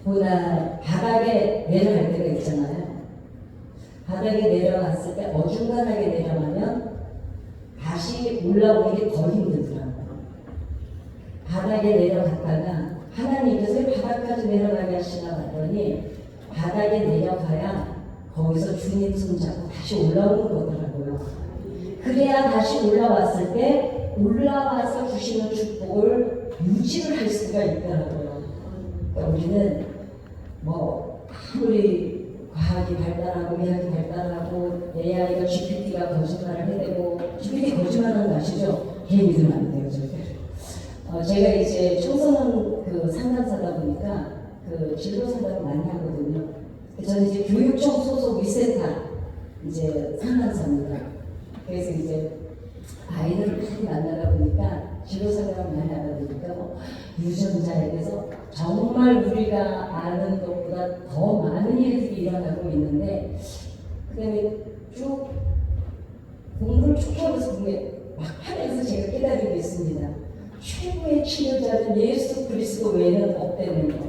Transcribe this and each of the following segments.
보다 바닥에 내려갈 때가 있잖아요. 바닥에 내려갔을 때 어중간하게 내려가면 다시 올라오는 게 더 힘들더라고요. 바닥에 내려갔다가 하나님께서 바닥까지 내려가게 하시나 봤더니 바닥에 내려가야 거기서 주님 손잡고 다시 올라오는 거더라고요. 그래야 다시 올라왔을 때 올라와서 주시는 축복을 유지를 할 수가 있더라고요. 그러니까 우리는 뭐 아무리 과학이 발달하고 의학이 발달하고 AI가 GPT가 거짓말을 해대고 GPT 거짓말하는 거 아시죠? 걔 믿으면 안 돼요, 절대. 제가 이제 청소년 그 상담사다 보니까 그 진로 상담을 많이 하거든요. 저는 이제 교육청 소속 위센터 이제 상담사입니다. 그래서 이제 아이들을 많이 만나다 보니까 진로 상담을 많이 하다 보니까 유전자에 대해서 정말 우리가 아는 것보다 더 많은 일들이 일어나고 있는데, 그다음에 쭉 공부를 쭉 하면서 막 하면서 제가 깨달은 게 있습니다. 최고의 치료자는 예수 그리스도 외에는 없다는 거.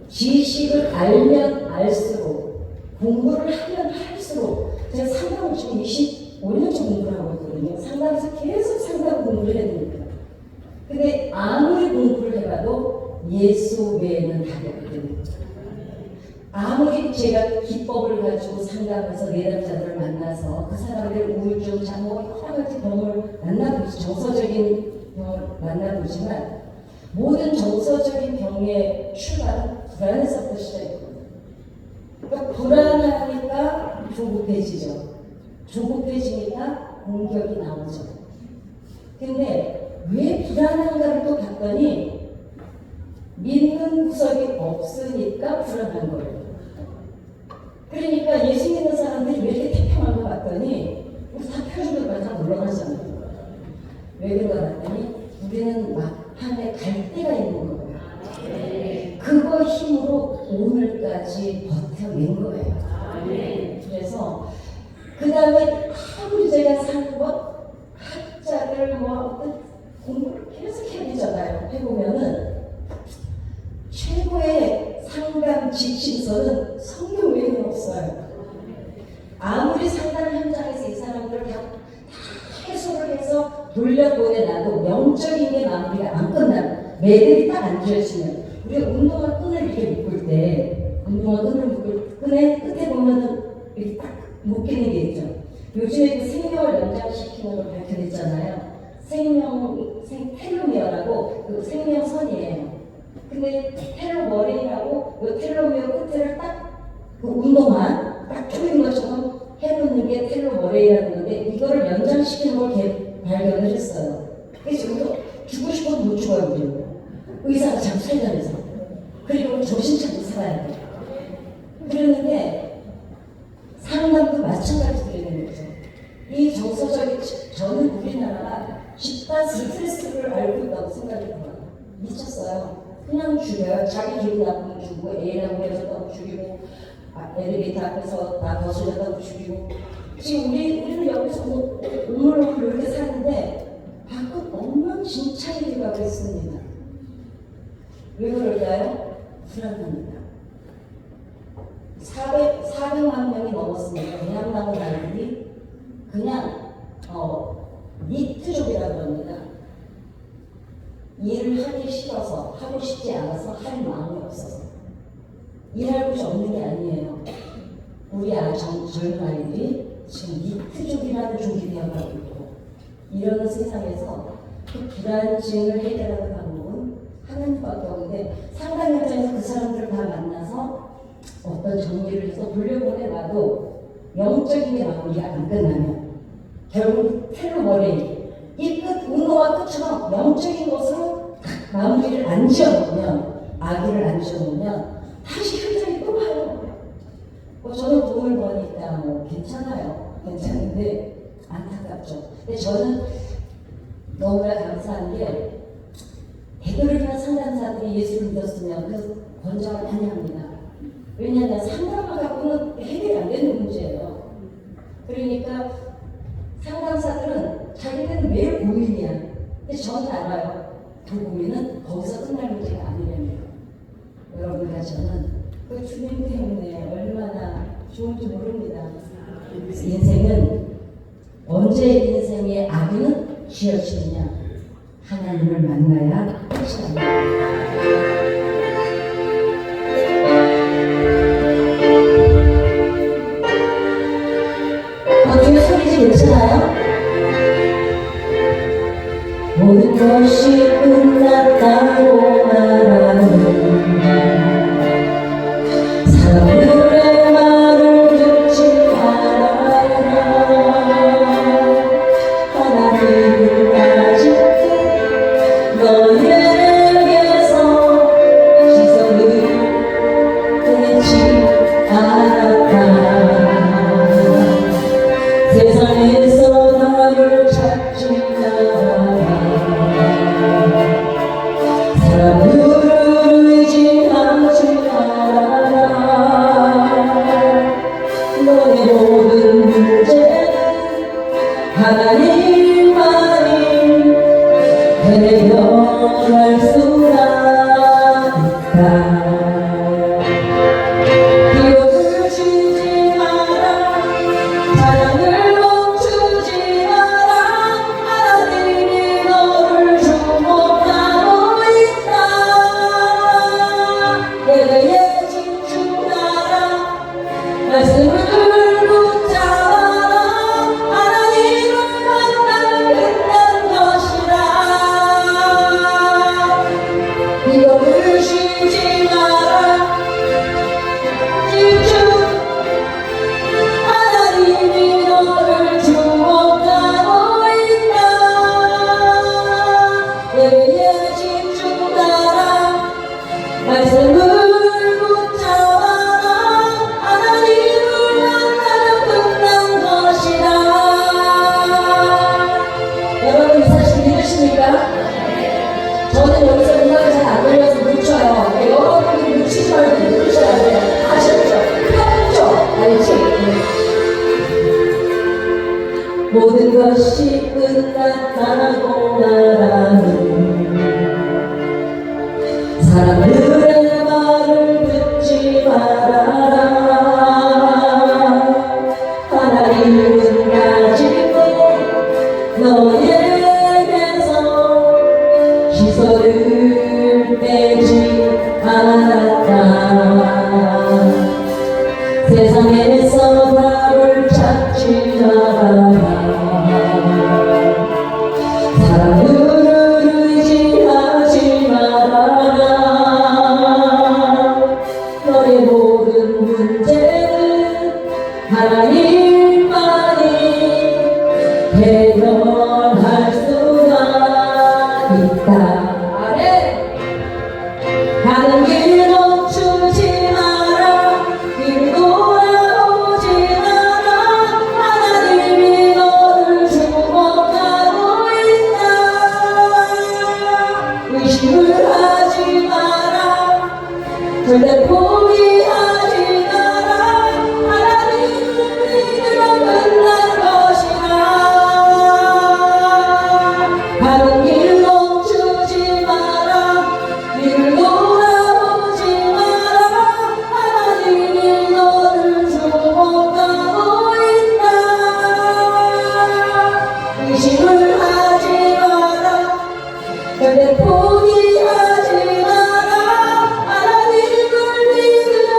지식을 알면 알수록, 공부를 하면 할수록, 제가 상담을 지금 25년째 공부를 하고 있거든요. 상담에서 계속 상담 공부를 해야 됩니다. 근데 아무리 공부를 해봐도 예수 외에는 답이 없거든요. 아무리 제가 기법을 가지고 상담해서 내담자들을 만나서 그 사람들 우울증, 장모, 여러 가지 병을 만나보지, 정서적인 병을 만나보지만 모든 정서적인 병의 출발은 불안에서부터 시작이거든요. 그러니까 불안하니까 조급해지죠. 조급해지니까 공격이 나오죠. 근데 왜 불안한가를 또 봤더니 믿는 구석이 없으니까 불안한 거예요. 그러니까 예수 믿는 사람들이 왜 이렇게 태평한 거 봤더니 우리 다 표준을 다 물러가잖아요. 왜 그런가 봤더니 우리는 막판에 갈 때가 있는 거예요. 그거 힘으로 오늘까지 버텨낸 거예요. 그래서 그 다음에 아무리 제가 사는 것 학자들 어떤 공부를 계속 해보잖아요. 해보면은 최고의 상담 지침서는 성경 외에는 없어요. 아무리 상담 현장에서 이 사람들을 다 해소를 해서 돌려보내놔도 영적인 게 마무리가 안 끝나요. 매듭이 딱 안 지어지면 우리가 운동화 끈을 이렇게 묶을 때 운동화 끈을 묶을 끝에 보면은 이렇게 딱 묶이는 게 있죠. 요즘에 그 생명을 연장시키는 걸 밝혀냈잖아요. 텔로미어라고 그 생명선이에요. 근데 텔로머리라고 그 텔로미어 끝을 딱 그 운동화 딱 조인 것처럼 해놓는 게 텔로머리라는 건데 이거를 연장시키는 걸 발견을 했어요. 그래서 우리가 죽고 싶어도 못 죽어요. 우리는. 의사가 참 살려내서. 그리고 정신 차리고 살아야 돼. 그러는데 상담도 마찬가지로 되는 거죠. 이 정서적인 저는 우리나라가 집단 스트레스를 알고 있다고 생각이 들어요. 미쳤어요. 그냥 죽여요. 자기 기분 나쁘면 죽고 애라고 해서 죽이고 엘리베이터 앞에서 나 거슬렸다고 죽이고. 지금 우리는 여기서 오물오물 이렇게 사는데 밖은 엉망진창이 가고 있습니다. 왜 그럴까요? 불안합니다. 400만 명이 넘었습니다. 대학 나온 아이들이 그냥 니트족이라고 합니다. 일을 하기 싫어서, 하고 싶지 않아서, 할 마음이 없어서. 일할 곳이 없는 게 아니에요. 우리 젊은 아이들이 지금 니트족이라는 족이 되어가고 있고, 이런 세상에서 그 불안증을 해결하는 방법은 하나님밖에 없는데, 상담 현장에서 그 사람들을 다 만나서 어떤 정리를 해서 돌려보내놔도 영적인 게 마무리가 안 끝나면 결국 텔로머리 이 끝, 운동화 끝처럼 영적인 것으로 마무리를 안 지어놓으면, 아기를 안 지어놓으면 다시 현장이 또 와요. 저는 돈을 버니까 괜찮아요. 괜찮은데 안타깝죠. 근데 저는 너무나 감사한 게 되도록이면 상담사들이 예수를 믿었으면 그 권장을 많이 합니다. 왜냐하면 상담을 갖고는 해결이 안 되는 문제예요. 그러니까 상담사들은 자기들은 매일 고민이야. 근데 저는 알아요. 그 고민은 거기서 끝날 문제가 아니라는 거. 주님 때문에 얼마나 좋은지 모릅니다. 인생은 언제 인생의 악은 쥐어지느냐? 하나님을 만나야 끝이 납니다. 어떻게 소리지 괜찮아요? 모든 것이 끝났다고 말하는 사람들의 말을 듣지 말아라. 하나님은 아직도 너에게서 시선을 떼지 않았다. 세상에서 나를 찾지 마라. 사람들을 의지하지 말아라. 너의 모든 문제는 하나님만이 해결할 수가 있다. 기억을 주지 마라. 사랑을 멈추지 마라. 하나님이 너를 주목하고 있다. 내게 집중하라. 말씀을 붙잡아라. 하나님을 만나면 끝난 것이라. 기억을 쉬지 마라. 집중. 하나님이 너를 주목하고 있다. 내게 집중하라. 말씀을 붙잡아라. 하나님을 만나면 끝난 것이다. 여러분 이 사실 믿으십니까? 저는 여기서 음악이 잘 안 들려서 묻혀요. 여러분들이 묻히지 말고 들으셔야 돼요. 아셨죠? 편죠? 알지? 모든 것이 끝났다고 말하는 사람들의 말을 듣지 말아라. 하나님은 아직도 너에게서 시선을 떼지 않았다. 세상에서 나를 찾지 마라. 사람들을 의지하지 말아라. 너의 모든 문제는 하나님만이 해결할 수가 있다. 가는 길 멈추지 마라. 뒤를 돌아보지 마라. 하나님이 너를 주목하고 있다. 의심을 하지 마라. 절대 포기하지 마라. 하나님을 믿으면 끝난 것이다. 가는 길 멈추지 마라. 뒤를 돌아보지 마라. 하나님이 너를 주목하고 있다. 의심을 하지 마라. 절대 포기하지 마라. 하나님을 믿으면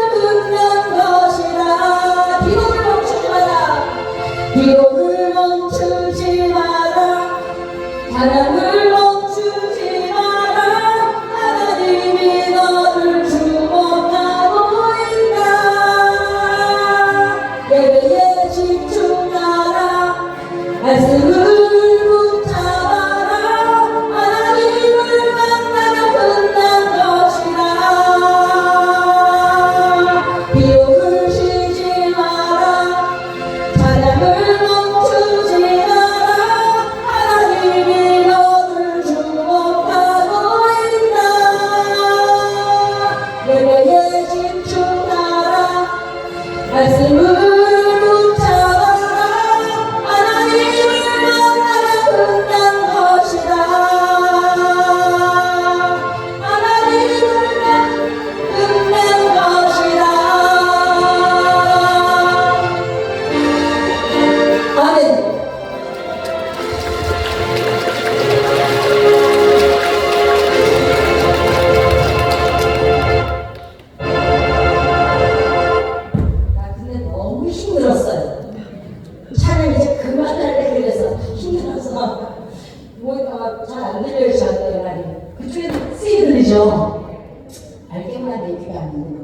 얘기가 아니에요.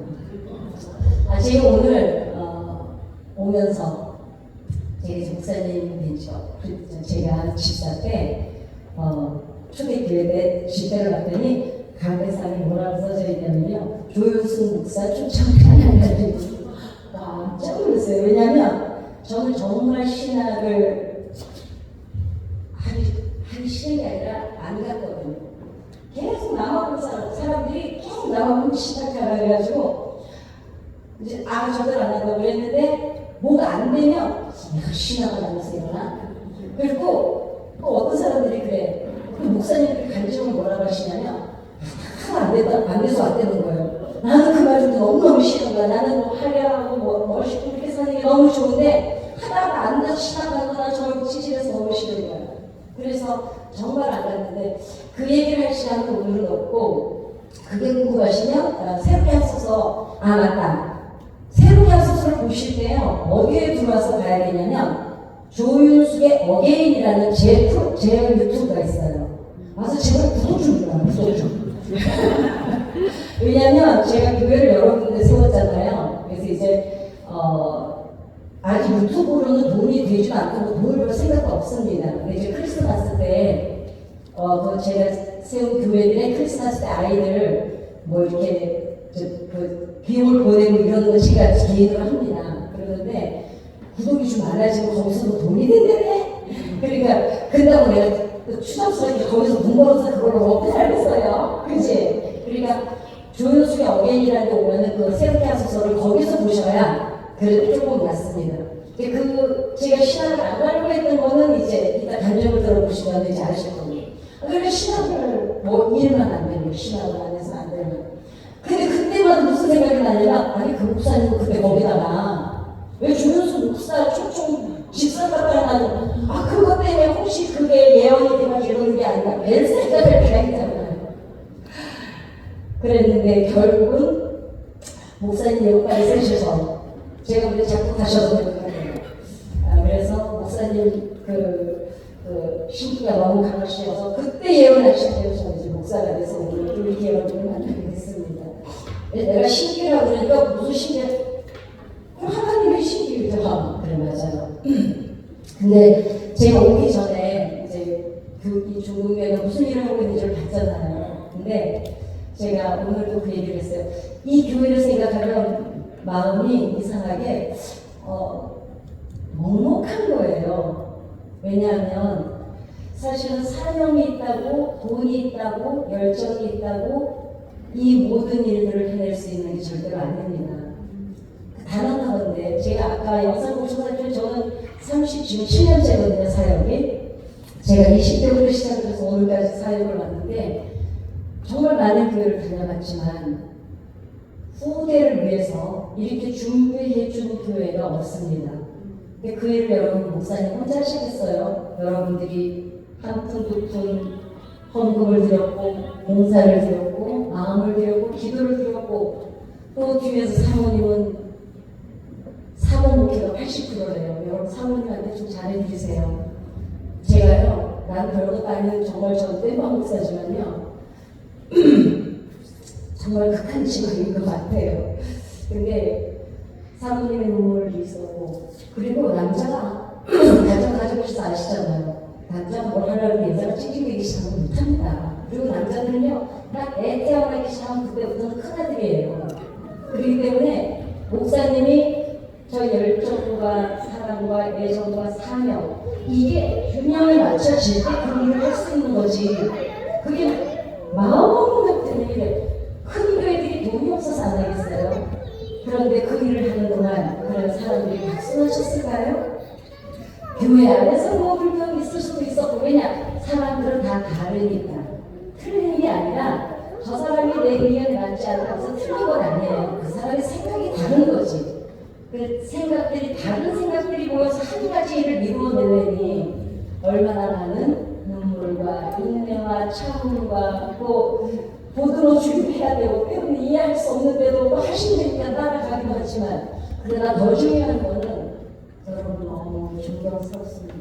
제가 오늘 오면서 제가 목사님이죠. 제가 집사 때 초대교회 때 집회를 봤더니 강대상에 뭐라고 써져 있냐면요, 조윤승 목사 초청단을 깜짝 놀랐어요. 왜냐하면 저는 정말 신학을 하기 싫은 게 아니라 안 갔거든요. 계속 남아본 사람들이 계속 남아본 신학하라 해가지고 이제 저들 안 한다고 그랬는데 뭐가 안 되면 내가 신학을 안 해서 이러나. 그리고 또 어떤 사람들이 그래. 그 목사님들이 간증을 뭐라고 하시냐면 안 돼서 안 되는 거예요. 나는 그 말 듣고 너무너무 싫은 거야. 나는 뭐 화려하고 멋있고 그렇게 사는 게 너무 좋은데 하다가 안 돼서 신학하거나 저를 지질해서 너무 싫은 거야. 그래서 정말 안 갔는데 그 얘기를 할 시간은 오늘은 없고, 그게 궁금하시면 새롭게 하소서, 맞다. 새롭게 하소서를 보실 때요, 어디에 들어와서 봐야 되냐면 조윤숙의 어게인이라는 제 유튜브가 있어요. 와서 제발 구독 좀 해라, 구독 좀. 왜냐면 제가 교회를 여러 군데 세웠잖아요. 그래서 이제 아직 유튜브로는 돈이 되지 않고 돈을 벌 생각도 없습니다. 근데 이제 크리스마스 때 제가 세운 교회들의 크리스마스 때 아이들 뭐 이렇게 비용을 보내고 이런 거 제가 개인으로 합니다. 그러는데 구독이 좀 많아지고 거기서도 돈이 된다네. 그러니까 그런다고 내가 추잡스럽게 거기서 돈 벌어서 그걸로 먹고 살겠어요. 그치? 그러니까 조윤숙의 어게인이라는 데 오면은 그 새롭게 하소서를 거기서 보셔야 그래도 조금 낫습니다. 제가 신학을 안 가려고 했던 거는 이제 이따 간증을 들어보시면 이제 아실 겁니다. 그러니까 신학을 뭐 일만 안 되는, 신학을 안 해서 안 되는. 근데 그때마다 무슨 생각이 나냐면, 아니 그 목사님도 그때 거기다가 왜 조윤숙 목사 초청 집사 갖다가 그것 때문에 혹시 그게 예언이 되면 이러는 게 아니라 별 생각을 다 했잖아요. 그랬는데 결국은 목사님 역할이 세셔서 제가 근데 자꾸 가셔서 그래서 목사님 신기가 너무 강하셔서 그때 예언하신 대로 저는 이제 목사가 돼서 오늘 또 이렇게 여러분을 만나게 됐습니다. 내가 신기라고 그러니까 무슨 신기야? 하나님의 신기죠. 그래, 맞아요. 근데 제가 오기 전에 이제 이 중국교회가 무슨 일을 하고 있는지를 봤잖아요. 근데 제가 오늘도 그 얘기를 했어요. 이 교회를 생각하면 마음이 이상하게 먹먹한 거예요. 왜냐하면 사실은 사명이 있다고, 돈이 있다고, 열정이 있다고 이 모든 일들을 해낼 수 있는 게 절대로 아닙니다. 단언하건데 제가 아까 영상 보셔서 저는 37년째거든요, 사역이. 제가 20대부터 시작해서 오늘까지 사역을 왔는데 정말 많은 교회를 다녀봤지만 후대를 위해서 이렇게 준비해 준 교회가 없습니다. 근데 그 일을 여러분 목사님 혼자 하시겠어요? 여러분들이 한 푼 두 푼 헌금을 드렸고 봉사를 드렸고 마음을 드렸고 기도를 드렸고 또 뒤에서 사모님은 사모 목회가 80%래요. 여러분 사모님한테 좀 잘해드리세요. 제가요, 난 별것도 아닌 정말 저 땜빵 목사지만요 정말 극한 직업인 것 같아요. 근데 사모님의 눈물이 있었고, 그리고 남자가 가정 가져오셔서 아시잖아요. 남자가 뭘 하려고 여자가 찡찡대기 시작하면 못합니다. 그리고 남자들은요, 딱 애 태어나기 시작하면 그때부터는 큰아들이에요. 그렇기 때문에 목사님이 저 열정과 사랑과 애정과 사명, 이게 균형을 맞춰질 때 그 일을 할 수 있는 거지. 그게 마음먹는 것 때문에 큰 교회들이 돈이 없어서 안 하겠어요. 그런데 그 일을 하는 동안 그런 사람들이 박수를 쳤을까요? 교회 안에서 뭐 불평이 있을 수도 있었고, 왜냐? 사람들은 다 다르니까. 틀린 게 아니라 저 사람이 내 의견에 맞지 않아서 틀린 건 아니에요. 그 사람의 생각이 다른 거지. 그 생각들이, 다른 생각들이 모여서 한 가지 일을 이루어내려니 얼마나 많은 눈물과 인내와 참음과 또 보드로 준비해야 되고 때문에 이해할 수 없는데도 또 하신다니까 따라가기도 하지만, 그러나 더 중요한 거는 여러분 너무 존경스럽습니다.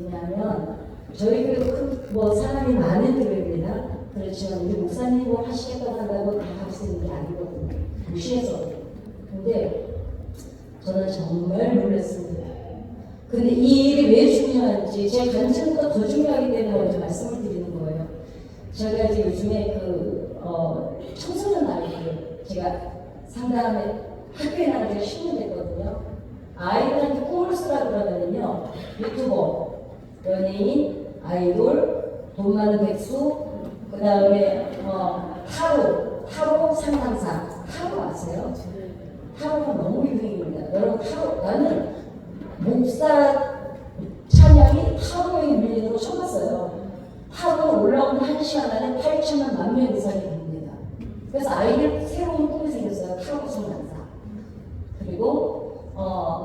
왜냐하면 저희 교회도 뭐 사람이 많은 교회입니다. 그렇지만 우리 목사님 뭐 하시겠다고 한다고 다 수 있는 게 아니거든요. 도시에서. 근데 저는 정말 놀랐습니다. 근데 이 일이 왜 중요한지 제 관점보다 더 중요하기 때문에 먼저 말씀을 드리는 거예요. 저희가 이제 요즘에 청소년 아이들 제가 상담에 학교에 나갈 때 10년 됐거든요. 아이들한테 꿈을 쓰라 그러면요. 유튜버, 연예인, 아이돌, 돈 많은 백수, 그 다음에 타로 상담사. 타로 아세요? 타로가 너무 유행입니다. 여러분 타로, 나는 목사 찬양이 타로에 밀리는 거 처음 봤어요. 타로 올라오는 1시간 안에 8천만 만 명 이상이 됩니다. 그래서 아이들 새로운 꿈이 생겼어요. 타로 상담사. 그리고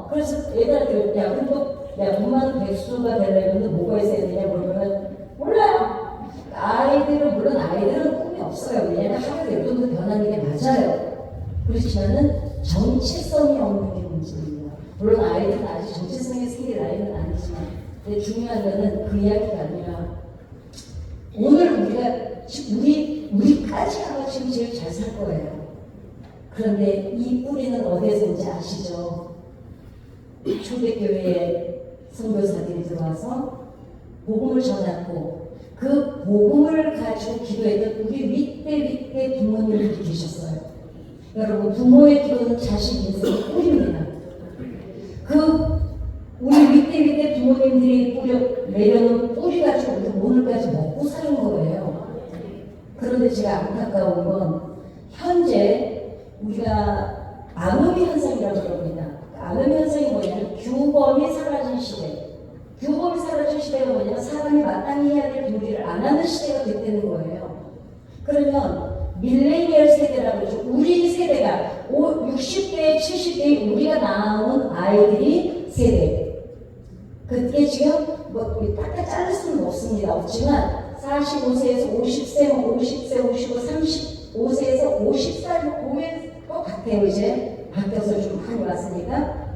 그래서 애들한테 야 그래도 야 돈만 백수가 되려면 뭐가 있어야 되냐 물어보면 몰라요. 물론 아이들은 꿈이 없어요. 왜냐하면 하루에 10번도 변하는 게 맞아요. 그렇지만은 정체성이 없는 게 문제입니다. 물론 아이들은 아직 정체성이 생길 나이는 아니지만 근데 중요한 거는 그 이야기가 아니라 오늘 우리까지 아마 지금 제일 잘 살 거예요. 그런데 이 뿌리는 어디에서 온지 아시죠? 초대교회에 선교사들이 들어와서 복음을 전하고 그 복음을 가지고 기도했던 우리 윗대 부모님들이 계셨어요. 여러분 부모의 기도는 자식 인생의 뿌리입니다. 우리 윗대 부모님들이 내려놓은 뿌리 가지고 우리 오늘까지 먹고 사는 거예요. 그런데 제가 안타까운 건 현재 우리가 암흑의 현상이라고 그럽니다. 암흑의 현상이 뭐냐면 규범이 사라진 시대. 규범이 사라진 시대가 뭐냐면 사람이 마땅히 해야 될 도리를 안 하는 시대가 됐다는 거예요. 그러면 밀레니얼 세대라고 그러죠. 우리 세대가 60대, 70대 우리가 낳은 아이들이 세대. 그게 지금 우리 딱딱 자를 수는 없지만 45세에서 50세, 55, 35세에서 50살 보면 것 같아요. 이제 바뀌어서 좀 많이 왔으니까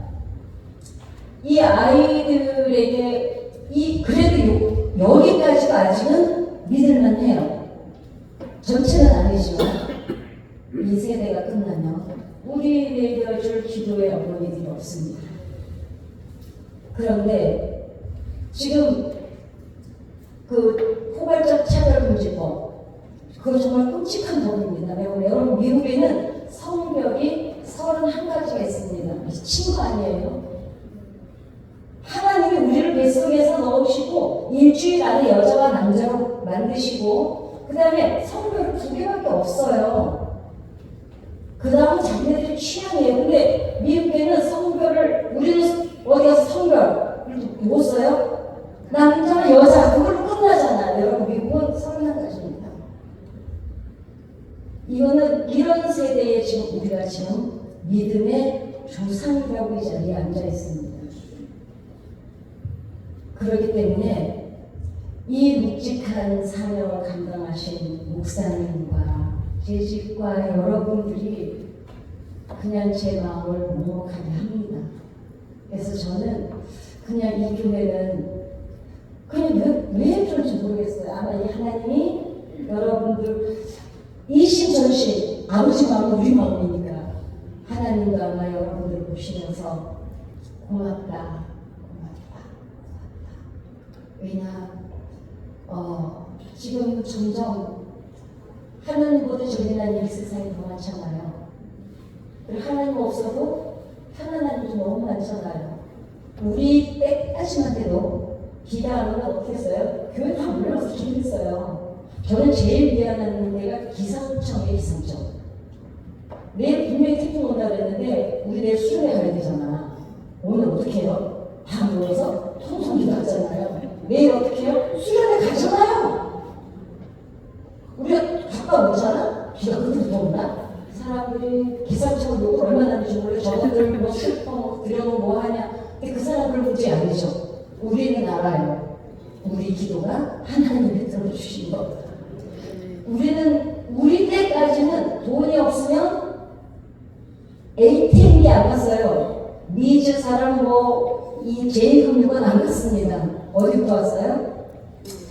이 아이들에게 그래도 여기까지가 아직은 믿을만 해요. 전체는 아니지만 이 세대가 끝나면 우리 내려줄 기도의 어머니들이 없습니다. 그런데 지금 그 포괄적 차별금지법 그거 정말 끔찍한 법입니다. 여러분 미국에는 성벽이 31가지가 있습니다. 미친 거 아니에요? 하나님이 우리를 뱃속에서 넣으시고 일주일 안에 여자와 남자로 만드시고 그 다음에 성별은 2개밖에 없어요. 그 다음은 자기네들이 취향이에요. 근데 미국에는 성별을 우리는 어디 가서 성별 못 써요? 남자, 여자 그걸로 끝나잖아. 여러분 미국은 31가지입니다. 이런 세대에 지금 우리가 지금 믿음의 조상이라고 이 자리에 앉아 있습니다. 그렇기 때문에 이 묵직한 사명을 감당하신 목사님과 재직과 여러분들이 그냥 제 마음을 먹먹하게 합니다. 그래서 저는 그냥 이 교회는 그냥 왜 그런지 모르겠어요. 아마 이 하나님이 여러분들 이심전심 아버지 마음은 우리 마음이니까 하나님도 아마 여러분들을 보시면서 고맙다. 왜냐 지금 점점 하나님보다 저리난 일 세상이 더 많잖아요. 그리고 하나님 없어도 편안한 일이 너무 많잖아요. 우리 때까지만 해도 비가 안 오면 어떻게 했어요? 교회 다 몰려서 기도했어요. 저는 제일 미안한 데가 기상청이에요. 기상청. 내일 분명히 태풍 온다 그랬는데 우리 내일 수련회 가야 되잖아. 오늘 어떻게 해요? 다 모여서 통성 기도하잖아요. 내일 어떻게 해요? 수련회 가잖아요. 우리가 가까우잖아? 비가 그렇게 온다? 사람들이 기상청 욕을 얼마나 하는지 몰라. 저분들 뭐 슬퍼 들여놓으면 뭐 하냐. 근데 그 사람들 문제 아니죠. 우리는 알아요. 우리 기도가 하나님이 들어주신 것. 우리 때까지는 돈이 없으면 ATM이 안 갔어요. 미즈 사람 이 제2금융은 안 갔습니다. 어디부터 왔어요?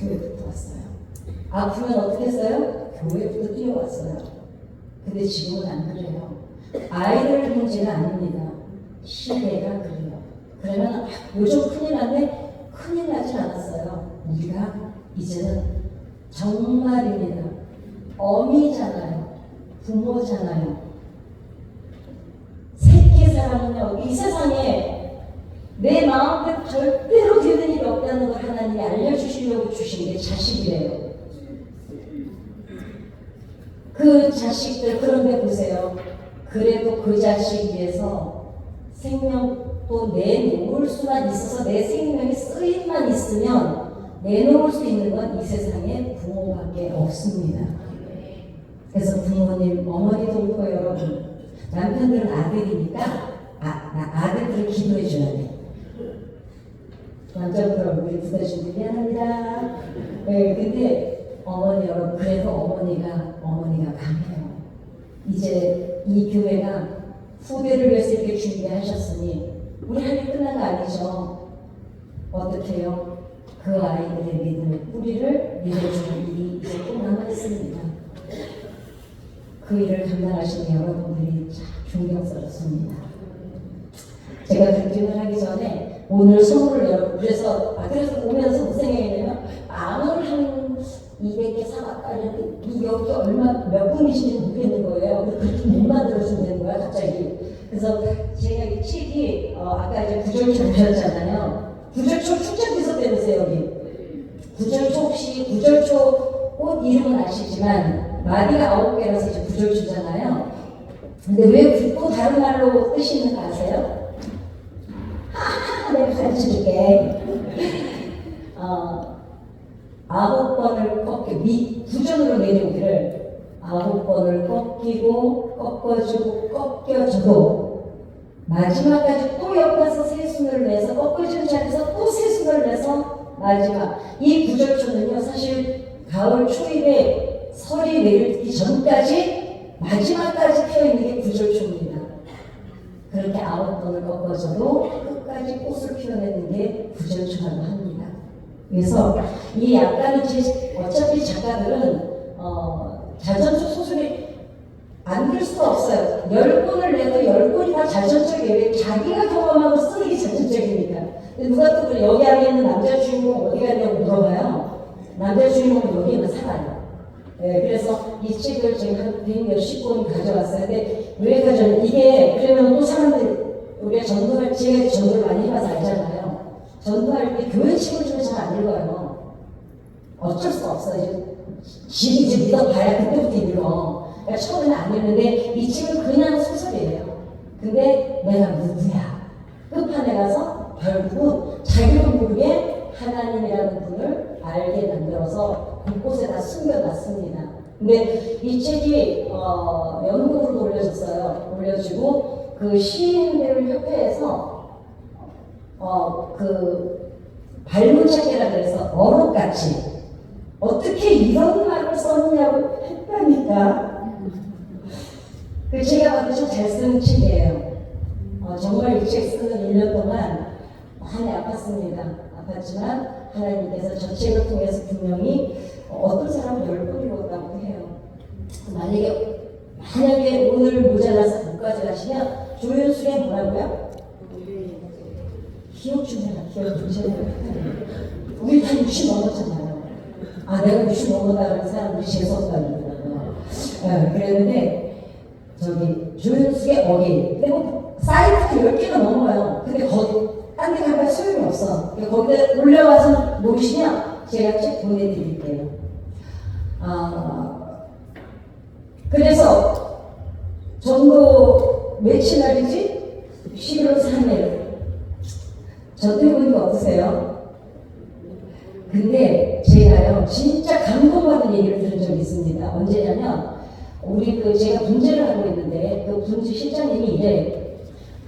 교회부터 왔어요. 아프면 어떻게 했어요? 교회부터 뛰어왔어요. 근데 지금은 안 그래요. 아이들 문제가 아닙니다. 시대가 그래요. 그러면 요즘 큰일 났네? 큰일 나진 않았어요. 우리가 이제는 정말입니다. 어미잖아요. 부모잖아요. 새끼 사람은요, 이 세상에 내 마음대로 절대로 되는 일이 없다는 걸 하나님이 알려주시려고 주신 게 자식이래요. 그 자식들, 그런데 보세요. 그래도 그 자식 위해서 생명도 내놓을 수만 있어서 내 생명의 쓰임만 있으면 내놓을 수 있는 건 이 세상에 부모밖에 없습니다. 그래서 부모님, 어머니도 그렇고 여러분, 남편들은 아들이니까 아들들을 기도해 줘야 돼. 남자분들 얼굴이 부서지는데 미안합니다. 네, 근데 어머니 여러분, 그래도 어머니가 강해요. 이제 이 교회가 후대를 위해서 이렇게 준비하셨으니 우리 할 일 끝난 거 아니죠? 어떻게 해요? 그 아이들의 믿음의 뿌리를 내려주는 일이 이제 또 남아있습니다. 그 일을 감당하시는 여러분들이 참 존경스럽습니다. 제가 등진을 하기 전에 오늘 선물을 여러분, 그래서 오면서 무슨 생각이냐면 마음을 한 200개 사갈까 했는데 여기 얼마 몇 분이신지 모르겠는 거예요. 그렇게 못 만들어주면 되는 거야 갑자기. 그래서 제가 이 책이 아까 이제 구절초 보셨잖아요. 구절초 축제도 있었다면서요 여기. 구절초 혹시 구절초 꽃 이름은 아시지만 마디가 9개라서 이제 구절초잖아요. 근데 왜 또 다른 말로 뜻이 있는 거 아세요? 내가 가르쳐줄게. 9번을 구전으로 내려오기를 9번을 꺾이고 꺾어주고 꺾여주고 마지막까지 또 옆에서 새순을 내서 꺾어지는 자리에서 또 새순을 내서 마지막. 이 구절초는요 사실 가을 초입에 설이 내리기 전까지 마지막까지 피어있는 게 구절초입니다. 그렇게 9번을 꺾어줘도 끝까지 꽃을 피워내는 게 구절초라고 합니다. 그래서 이 약간은 어차피 작가들은 자전적 소설이 안 될 수가 없어요. 10권을 내도 10권이 다 자전적이에요. 자기가 경험하고 쓰는 게 자전적이니까. 근데 누가 또 그래, 여기 안에 있는 남자 주인공 어디 갔냐고 물어봐요. 남자 주인공은 여기는 살아요. 네, 그래서 이 책을 제가 한 100몇십 권 가져왔어요. 근데 왜 가져왔냐? 이게 그러면 또 사람들이 우리가 전도할, 제가 전도를 많이 해봐서 알잖아요. 전도할 때 교회 책을 좀 잘 안 읽어요. 어쩔 수가 없어요. 지금 이제 믿어봐야 그때부터 읽어. 그러니까 처음에는 안 읽는데 이 책은 그냥 소설이에요. 근데 내가 누구야? 끝판에 가서 결국은 자기도 모르게 하나님이라는 분을 알게 만들어서 곳곳에 다 숨겨놨습니다. 근데 이 책이 연극으로 올려졌어요. 올려지고 그 시인들 협회에서 그 발문찾기라 그래서 어록같이 어떻게 이런 말을 썼냐고 했다니까. 그 제가 봐도 좀 잘 쓴 책이에요. 정말 이 책 쓰는 1년 동안 많이 아팠습니다. 아팠지만 하나님께서 저 책을 통해서 분명히 어떤 사람은 10번 읽었다고 해요. 만약에 오늘 모자라서 못 가져가시면 조윤숙의 뭐라고요? 기억 좀 해라. 기억 좀 해라. 우리 다 60 넘었잖아요. 내가 60 넘었다는 사람들이 재수없다는 거예요. 그랬는데 저기 조윤숙의 어린. 근데 뭐 사이트도 10개가 넘어요. 근데 거기 딴 데 가면 소용이 없어. 거기다 올려와서 놓으시면 제가 책 보내드릴게요. 그래서 전도 며칠 날이지? 11월 3일. 전도 보니까 어떠세요? 근데 제가요 진짜 감동받은 얘기를 들은 적이 있습니다. 언제냐면 우리 제가 분재를 하고 있는데 그 분재 실장님이 이래.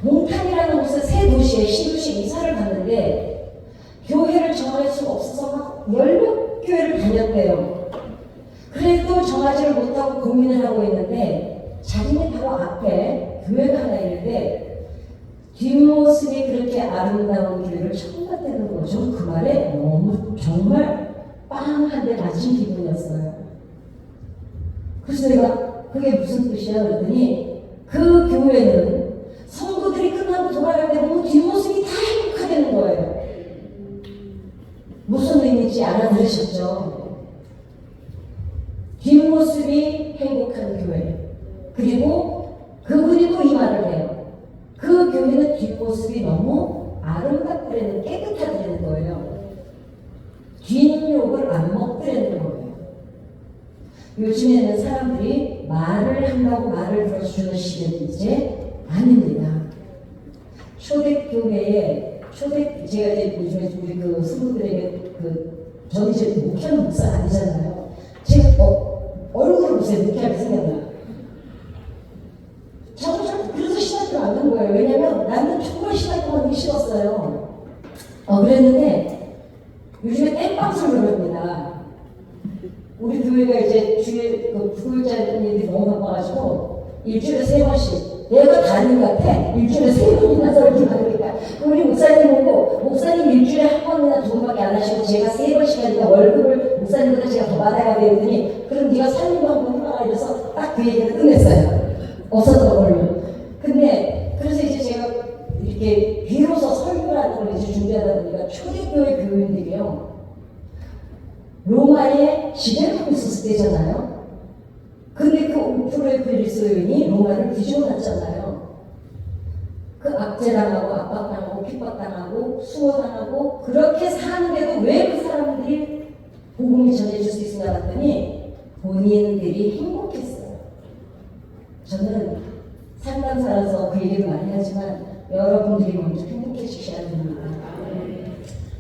몽탄이라는 곳에 새 도시에 시도시 이사를 갔는데 교회를 정할 수가 없어서 막 10몇 교회를 다녔대요. 그래도 정하지를 못하고 고민을 하고 있는데 자기네 바로 앞에 교회가 하나 있는데 뒷모습이 그렇게 아름다운 교회를 처음 봤다는 거죠. 그 말에 너무 정말 빵 한 대 맞은 기분이었어요. 그래서 내가 그게 무슨 뜻이야? 그랬더니 그 교회는 성도들이 끝나고 돌아갈 때 보면 뒷모습이 다 행복하다는 거예요. 무슨 의미인지 알아들으셨죠? 뒷모습이 행복한 교회. 그리고 그분이 또 이 말을 해요. 그 교회는 뒷모습이 너무 아름답더라는, 깨끗하더라는 거예요. 뒷욕을 안 먹더라는 거예요. 요즘에는 사람들이 말을 한다고 말을 들어주는 시대는 이제 아닙니다. 초대교회에 제가 이제 요즘에 우리 그 스승들에게 저는 이제 목회하는 목사 아니잖아요. 제가 얼굴을 보세요. 목회하게 생겼나. 저도 그래서 신학교 안 간 거예요. 왜냐면 나는 정말 신학교 가는 게 싫었어요. 그랬는데 요즘에 땜빵설을 합니다. 우리 교회가 이제 주에 부교육자님들이 너무 바빠가지고 일주일에 3번씩 내가 다닌 것 같아. 일주일에 3번이나 설교를 하니까 우리 목사님 오고 목사님 일주일에 한 번이나 2번밖에 안 하시고 제가 3번씩 하니까 월급을 목사님보다 제가 더 받아야 되더니 그럼 네가 살림도 한번 해봐라 이래서 딱 그 얘기를 끝냈어요. 없었던 걸로. 근데 그래서 이제 제가 이렇게 비로소 설교라는 걸 이제 준비하다 보니까 초대교회 교인들이요. 로마에 지배를 하고 있었을 때잖아요. 근데 그 5%의 그리스도인이 로마를 뒤집어놨잖아요. 그 압제당하고 압박당하고 핍박당하고 수모당하고 그렇게 사는데도 왜 그 사람들이 복음이 전해질 수 있었나 봤더니 본인들이 행복했어요. 저는 상담사라서 그 얘기를 많이 하지만 여러분들이 먼저 행복해지셔야 됩니다.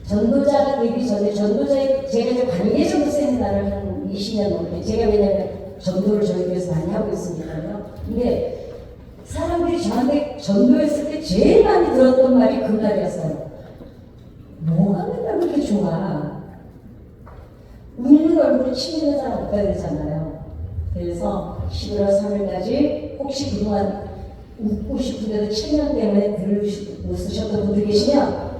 전도자가 되기 전에 제가 이제 관계적으로 세미나를 한 20년 넘게 제가 왜냐면 전도를 저희 교회에서 많이 하고 있으니까요. 근데 사람들이 저한테 전도했을 때 제일 많이 들었던 말이 그 말이었어요. 뭐가 맨날 그렇게 좋아? 웃는 얼굴에 침 있는 사람 없다 그러잖아요. 그래서 11월 3일까지 혹시 그동안 웃고 싶은데도 7년 때문에 못 쓰셨던 분들 계시면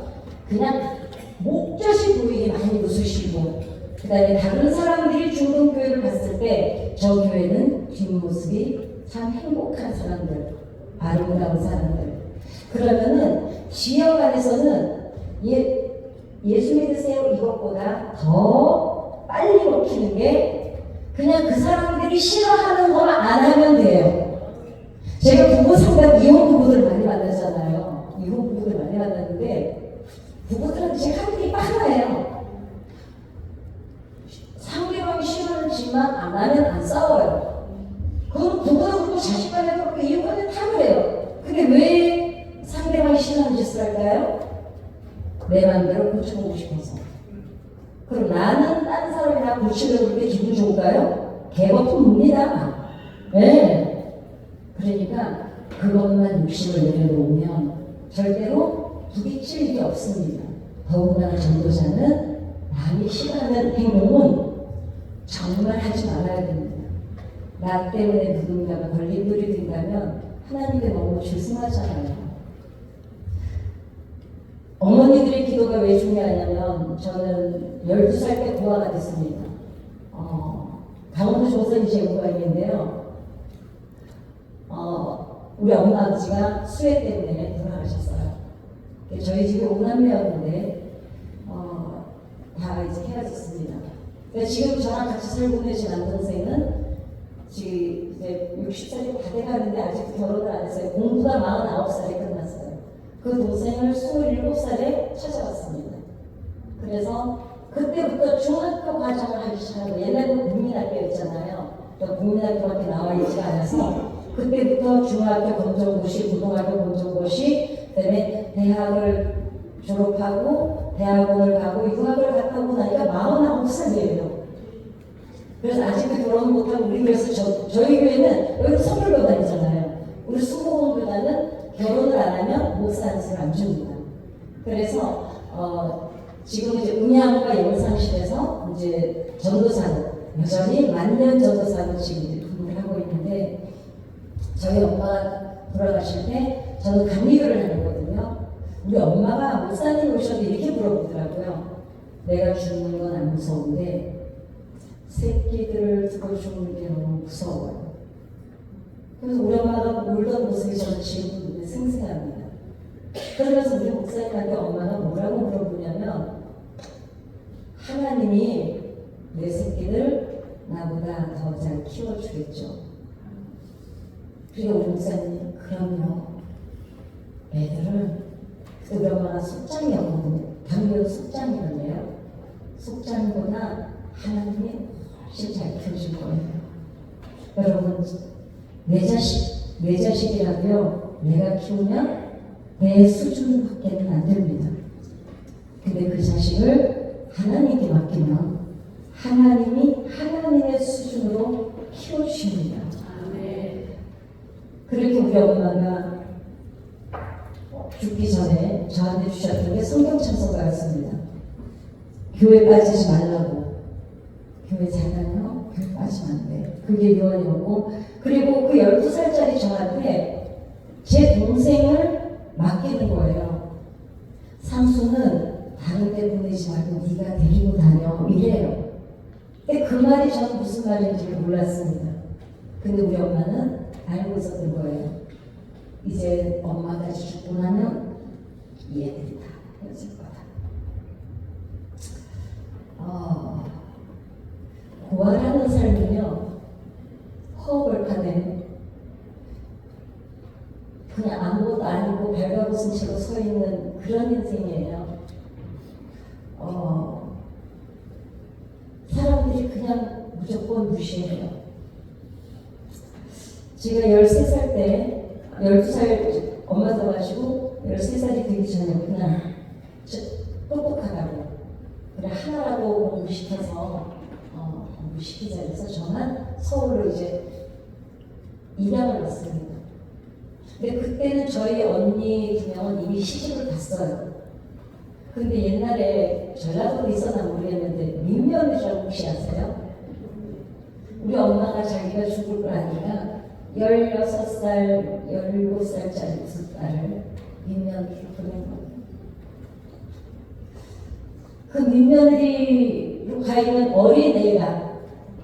그냥 목젖이 보이게 많이 웃으시고 그 다음에 다른 사람들이 중동교회를 봤을 때 저 교회는 뒷모습이 참 행복한 사람들, 아름다운 사람들. 그러면은 지역 안에서는 예수 믿으세요 이것보다 더 빨리 먹히는 게 그냥 그 사람들이 싫어하는 것만 안 하면 돼요. 제가 부부 상담 이혼 부부들 많이 만나잖아요. 이혼 부부들 많이 만났는데 부부들한테 제가 하는 게 빨라요. 상대방이 싫어하는 짓만 안 하면 안 싸워요. 그건 부부도 그렇고 자식 간에도 그렇고 이혼 간에 다 그래요. 근데 왜 상대방이 싫어하는 짓을 할까요? 내 마음대로 고쳐보고 싶어서. 그럼 나는 딴 사람이랑 고치려고 그럴 때 기분 좋을까요? 개거품 옵니다. 네. 그러니까 그것만 욕심을 내려놓으면 절대로 부딪힐 일이 없습니다. 더군다나 전도자는 남이 싫어하는 행동은 정말 하지 말아야 됩니다. 나 때문에 누군가가 걸림돌이 된다면 하나님께 너무 죄송하잖아요. 어머니들의 기도가 왜 중요하냐면 저는 12살 때 고아가 됐습니다. 강원도 조선이 제 고아인데요. 우리 엄마 아버지가 수해 때문에 돌아가셨어요. 저희 집에 5남매였는데 다 이제 헤어졌습니다. 지금 저랑 같이 살고 계신 남동생은 지금 이제 60살이 다 돼가는데 아직도 결혼을 안 했어요. 공부가 49살에 끝났어요. 그 동생을 27살에 찾아왔습니다. 그래서 그때부터 중학교 과정을 하기 시작하고 옛날에는 국민학교였잖아요. 또 국민학교밖에 나와 있지 않아서 그때부터 중학교 검정고시, 고등학교 검정고시, 그다음에 대학을 졸업하고 대학원을 가고 유학을 갔다 오고 나니까 49살이에요. 그래서 아직도 결혼 못하고 우리 교회에서 저희 교회는 여기 선물로 다니잖아요. 우리 수목원교단은 결혼을 안 하면 목사 안수를 안 줍니다. 그래서 지금 이제 음양과 영상실에서 이제 전도사로 여전히 만년 전도사로 지금 근무를 하고 있는데 저희 엄마가 돌아가실 때 저는 감리교를 다녔거든요. 우리 엄마가 목사님 오셔도 이렇게 물어보더라고요. 내가 죽는 건 안 무서운데 새끼들을 두고 죽는 게 너무 무서워요. 그래서 우리 엄마가 울던 모습이 저는 지금 눈에 생생합니다. 그러면서 우리 목사님한테 엄마가 뭐라고 물어보냐면, 하나님이 내 새끼들 나보다 더 잘 키워주겠죠. 그리고 우리 목사님이 그럼요. 애들을, 우리 엄마가 속장이었거든요. 당뇨 속장이었네요. 속장보다 하나님이 훨씬 잘 키워줄 거예요. 여러분, 내 자식이라도요, 내가 키우면 내 수준밖에는 안 됩니다. 근데 그 자식을 하나님께 맡기면 하나님이 하나님의 수준으로 키워주십니다. 그렇게 우리 엄마가 죽기 전에 저한테 주셨던 게 성경 찬송가였습니다. 교회 빠지지 말라고. 교회 잘 다녀? 교회 빠지면 안 돼. 그게 유언이었고, 그리고 그 12살짜리 저한테 제 동생을 맡기는 거예요. 상수는 다른 데 보내지 말고 네가 데리고 다녀. 이래요. 근데 그 말이 저는 무슨 말인지 몰랐습니다. 근데 우리 엄마는 알고 있었던 거예요. 이제 엄마까지 죽고 나면 얘들이 다 헤어질 거다. 고아라는 삶은요, 허벌판에 그냥 아무것도 아니고 발가벗은 채로 서 있는 그런 인생이에요. 사람들이 그냥 무조건 무시해요. 제가 13살 때, 12살 엄마 돌아가시고 13살이 되기 전에 그냥 똑똑하다고, 그래 하나라도 공부시켜서 공부시키자 해서 저만 서울로 이제 입양을 왔습니다. 근데 그때는 저희 언니 2명은 이미 시집을 갔어요. 근데 옛날에 전라도에 있었나 모르겠는데 민면이라고 혹시 아세요? 우리 엄마가 자기가 죽을 걸 아니까 16살, 17살짜리 두 딸을 민면으로 보낸 거예요. 그 민면으로 가 있는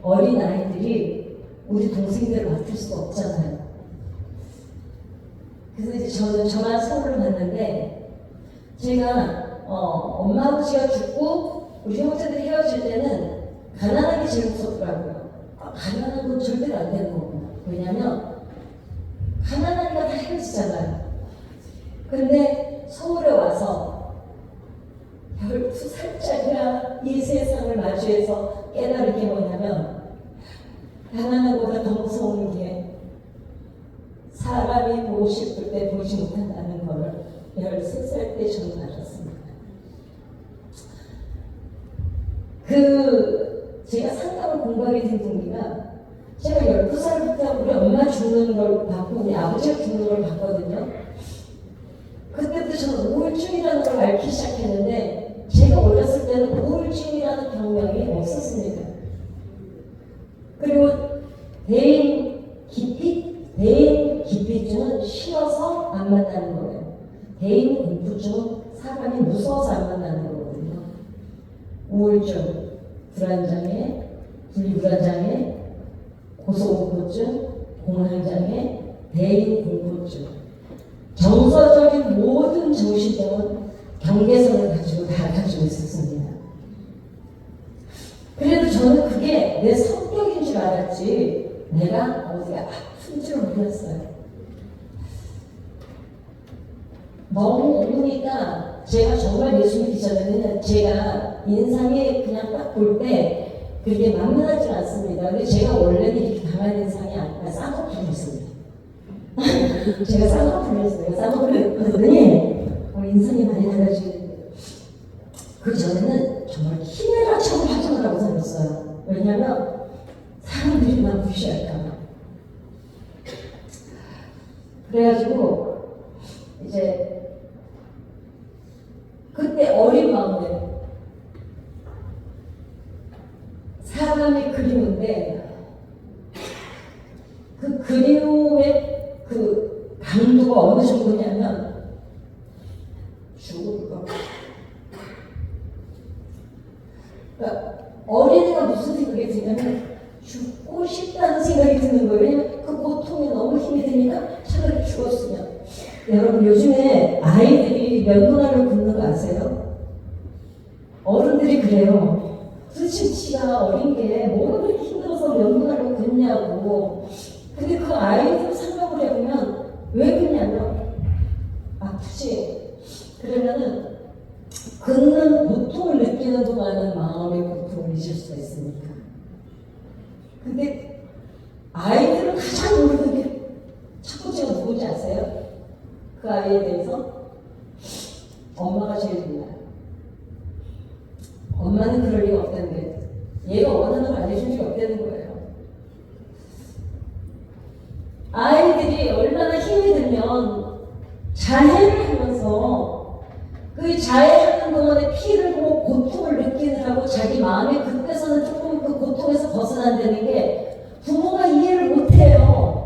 어린 아이들이 우리 동생들을 맡을 수가 없잖아요. 그래서 이제 저만 서울을 갔는데, 제가 엄마 아버지가 죽고 우리 형제들이 헤어질 때는 가난하게 제일 무섭더라고요. 가난한 건 절대로 안 되는 거구나. 왜냐면 가난하니까 다 헤어지잖아요. 근데 서울에 와서 12살짜리가 이 세상을 마주해서 깨달은 게 뭐냐면, 가난한 것보다 더 무서운 게 사람이 보고 싶을 때 보지 못한다는 것을 13살 때 저는 알았습니다. 제가 상담을 공부하게 된 동기가, 제가 12살부터 우리 엄마 죽는 걸 봤고 우리 아버지가 죽는 걸 봤거든요. 그때부터 저는 우울증이라는 걸 앓기 시작했는데, 제가 어렸을 때는 우울증이라는 병명이 없었습니다. 그리고 대인 기피증은 싫어서 안 만나는 거예요. 대인 공포증은 사람이 무서워서 안 만나는 거거든요. 우울증, 불안장애, 분리불안장애, 고소공포증, 공황장애, 대인공포증, 정서적인 모든 정신병은 경계성을 다 가지고 있었습니다. 그래도 저는 그게 내 성격인 줄 알았지 내가 어디가 아픈 줄 몰랐어요. 너무 우니까 제가 정말 예수 믿기 전에는 제가 인상이 그냥 딱 볼 때 그게 만만하지 않습니다. 근데 제가 원래는 이렇게 강한 인상이 아니라 쌍꺼풀이었습니다. 제가 쌍꺼풀이었어요. 쌍꺼풀이었더니 인상이 많이 달라지는데, 그 전에는 정말 키메라처럼 화장을 하고 살았어요. 왜냐면 사람들이 나 무시할까봐. 그래가지고 이제 그때 어린 마음에 사람이 그리운데, 그 그리움의 그 강도가 어느 정도냐면 죽을 것. 그러니까 어린애가 무슨 생각이 드냐면 죽고 싶다는 생각이 드는 거예요. 왜냐면 그 고통이 너무 힘이 믿습니까? 차라리 죽었으면. 여러분 요즘에 아이들이 면도날로 굶는 거 아세요? 어른들이 그래요. 도대체 지가 어린 게 뭐가 그렇게 힘들어서 면도날로 굶냐고. 근데 그 아이들 생각을 해보면 왜 굶냐면 아프지. 그러면은 긁는 고통을 느끼는 동안은 마음의 고통을 잊을 수가 있으니까. 근데 아이들은 가장 모르는 게 첫 번째가 누군지 아세요? 그 아이에 대해서 엄마가 제일 몰라요. 엄마는 그럴 리가 없다는데 얘가 원하는 걸 알려준 적이 없다는 거예요. 아이들이 얼마나 힘이 들면 자해를 하면서 그 자해하는 동안에 피를 보고 고통을 느끼느라고 자기 마음이 그때서는 조금 그 고통에서 벗어난다는 게 부모가 이해를 못해요.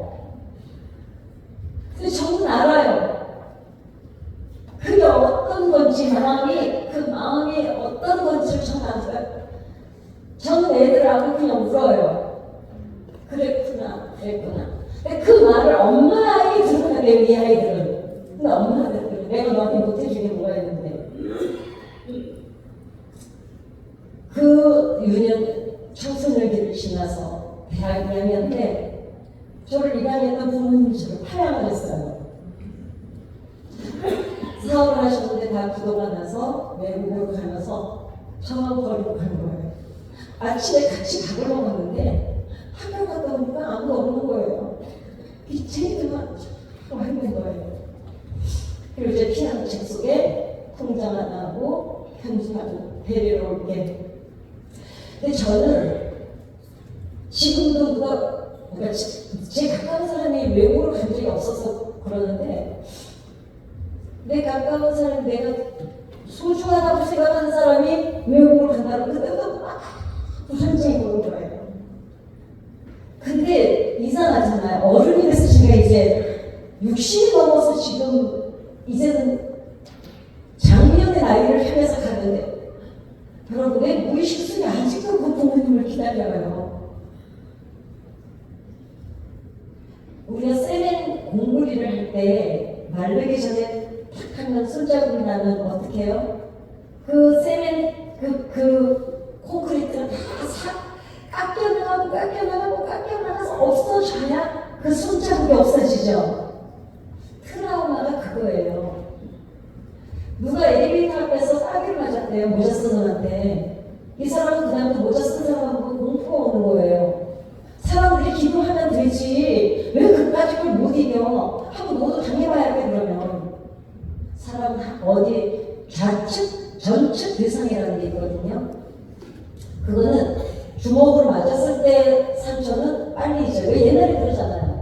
근데 저는 알아요. 그게 어떤 건지 그 마음이 어떤 건지를 저는 알아요. 저는 애들 하고 그냥 울어요. 그랬구나. 근데 그 말을 엄마 아이 들으면 내 우리 아이들은. 근데 엄마는 내가 너한테 못해주게 뭐가 있는데. 그 유년 청소년기를 지나서 대학 2학년 때 저를 입양했던 부모님이 저를 파양을 했어요. 사업을 하셨는데 다 부도가 나서 외국으로 가면서 저만 버리고 간 거예요. 아침에 같이 밥을 먹었는데 학교 갔다 오니까 아무도 없는 거예요. 빚쟁이들만 와 있는 거예요. 그리고 이제 피아노 책 속에 통장 하나 하고 편지 하나 데리러 올게. 근데 저는 지금도 그러니까 제 가까운 사람이 외국으로 간 적이 없어서 그러는데 내 가까운 사람, 내가 소중하다고 생각하는 사람이 외국으로 간다고 그때부터 막 부산증이 오는 거예요. 근데 이상하잖아요. 어른이 돼서 제가 이제 60이 넘어서 지금 이제는 장년의 나이를 향해서 가는데 여러분 왜 무의식 속에 아직도 그 부모님을 기다려요. 우리가 세멘 공부리를 할 때 말르기 전에 탁 하면 손자국이 나면 어떻게 해요? 그 세멘 그 콘크리트가 다 깎여나가서 없어져야 그 손자국이 없어지죠. 트라우마가 그거예요. 누가 엘리베이터 앞에서 따귀를 맞았대요. 모자 쓴 놈한테. 이 사람은 그다음부터 모자 쓴 사람하고 공포가 오는 거예요. 사람들이 기도하면 되지 왜 그까짓 걸 못 이겨 하고 너도 당해봐야 돼. 그러면 사람은 어디 좌측 전측 대상이라는 게 있거든요. 그거는 주먹으로 맞았을 때 상처는 빨리 잊어요. 왜 옛날에 그러잖아요.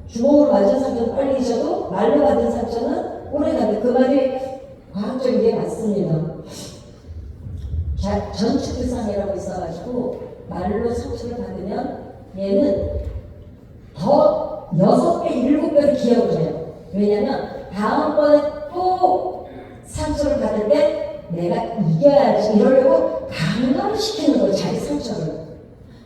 주먹으로 맞은 상처는 빨리 잊어도 말로 받은 상처는 오래 가는데 그 말이 과학적인 게 맞습니다. 전축 대상이라고 있어가지고 말로 상처를 받으면 얘는 더 6배, 7배를 기억을 해요. 왜냐면 다음번에 또 상처를 받을 때 내가 이겨야지 이러려고 강화를 시키는 거예요. 자기 상처를.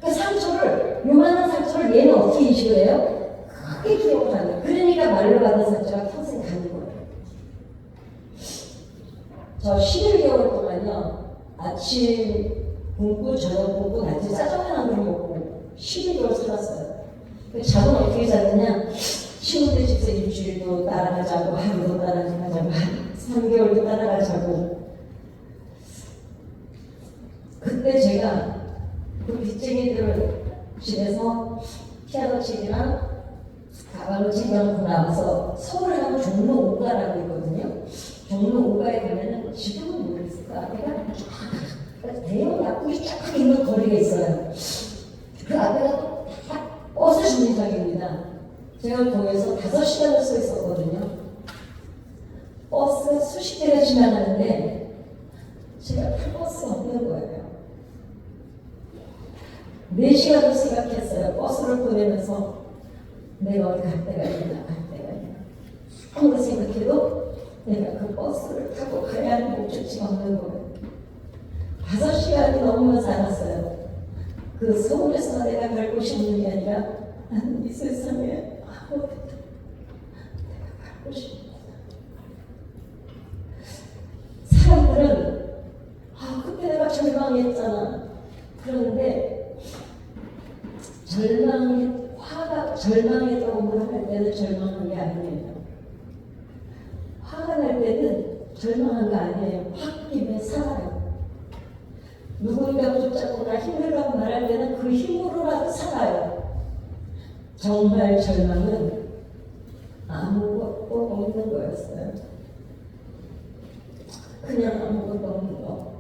그 상처를 요만한 상처를 얘는 어떻게 인식을 해요? 크게 기억을 하는 거예요. 그러니까 말로 받은 상처가 평생 가는 거예요. 저 11개월 동안요. 아침 굶고 저녁 굶고 낮에 짜장면 한 그릇 먹고 11개월 살았어요. 잠은 어떻게 잤느냐? 친구들 집에서 일주일도 따라가자고 하루도 따라가자고 한 3개월도 따라가자고. 그때 제가 그 빚쟁이들 집에서 피아노 책이랑 가방을 챙겨놓고 나와서 서울에 가면 종로 5가라고 있거든요. 종로 5가에 가면은 지금은 모르겠을까? 내가 대형 약국이 쫙 있는 거리가 있어요. 그 앞에가 또 버스 정류장입니다. 제가 거기에서 5시간을 서 있었거든요. 버스가 수십 대가 지나가는데 제가 탈 버스가 없는 거예요. 4시간을 생각했어요. 버스를 보내면서 내가 어디 갈 데가 있나. 아무리 생각해도 내가 그 버스를 타고 가야 하는 목적지가 없는 거예요. 5시간이 넘으면서 알았어요. 그 서울에서 내가 갈 곳이 없는 게 아니라 나는 이 세상에 아무것도 갖고 싶어. 사람들은 그때 내가 절망했잖아. 그런데 절망했다고 말할 때는 절망한 게 아니에요. 화가 날 때는 절망한 거 아니에요. 홧김에 살아요. 누군가 붙잡고 나 힘들다고 말할 때는 그 힘으로라도 살아요. 정말 절망은 아무것도 없는 거였어요. 그냥 아무것도 없는 거.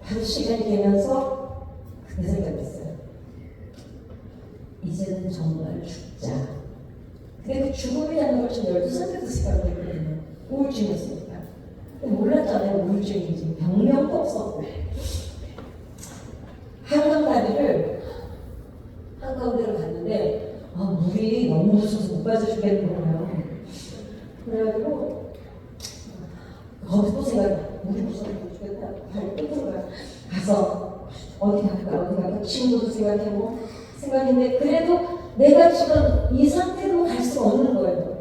하루 시간이 되면서 그때 생각했어요. 이제는 정말 죽자. 근데 그 죽음이라는 걸 좀 12살 때도 생각했거든요. 우울증이었으니까. 근데 몰랐잖아요. 우울증인지. 병명도 없었고. 한강다리를 한가운데로 갔는데 물이 너무 무서워서 못 빠져 죽겠는 거예요. 그래가지고 거기서 생각해. 물이 무서워서 못 죽겠다. 발 끄는 거야. 가서 어디 갈까 친구도 생각하고 생각했는데 그래도 내가 지금 이 상태로 갈 수 없는 거예요.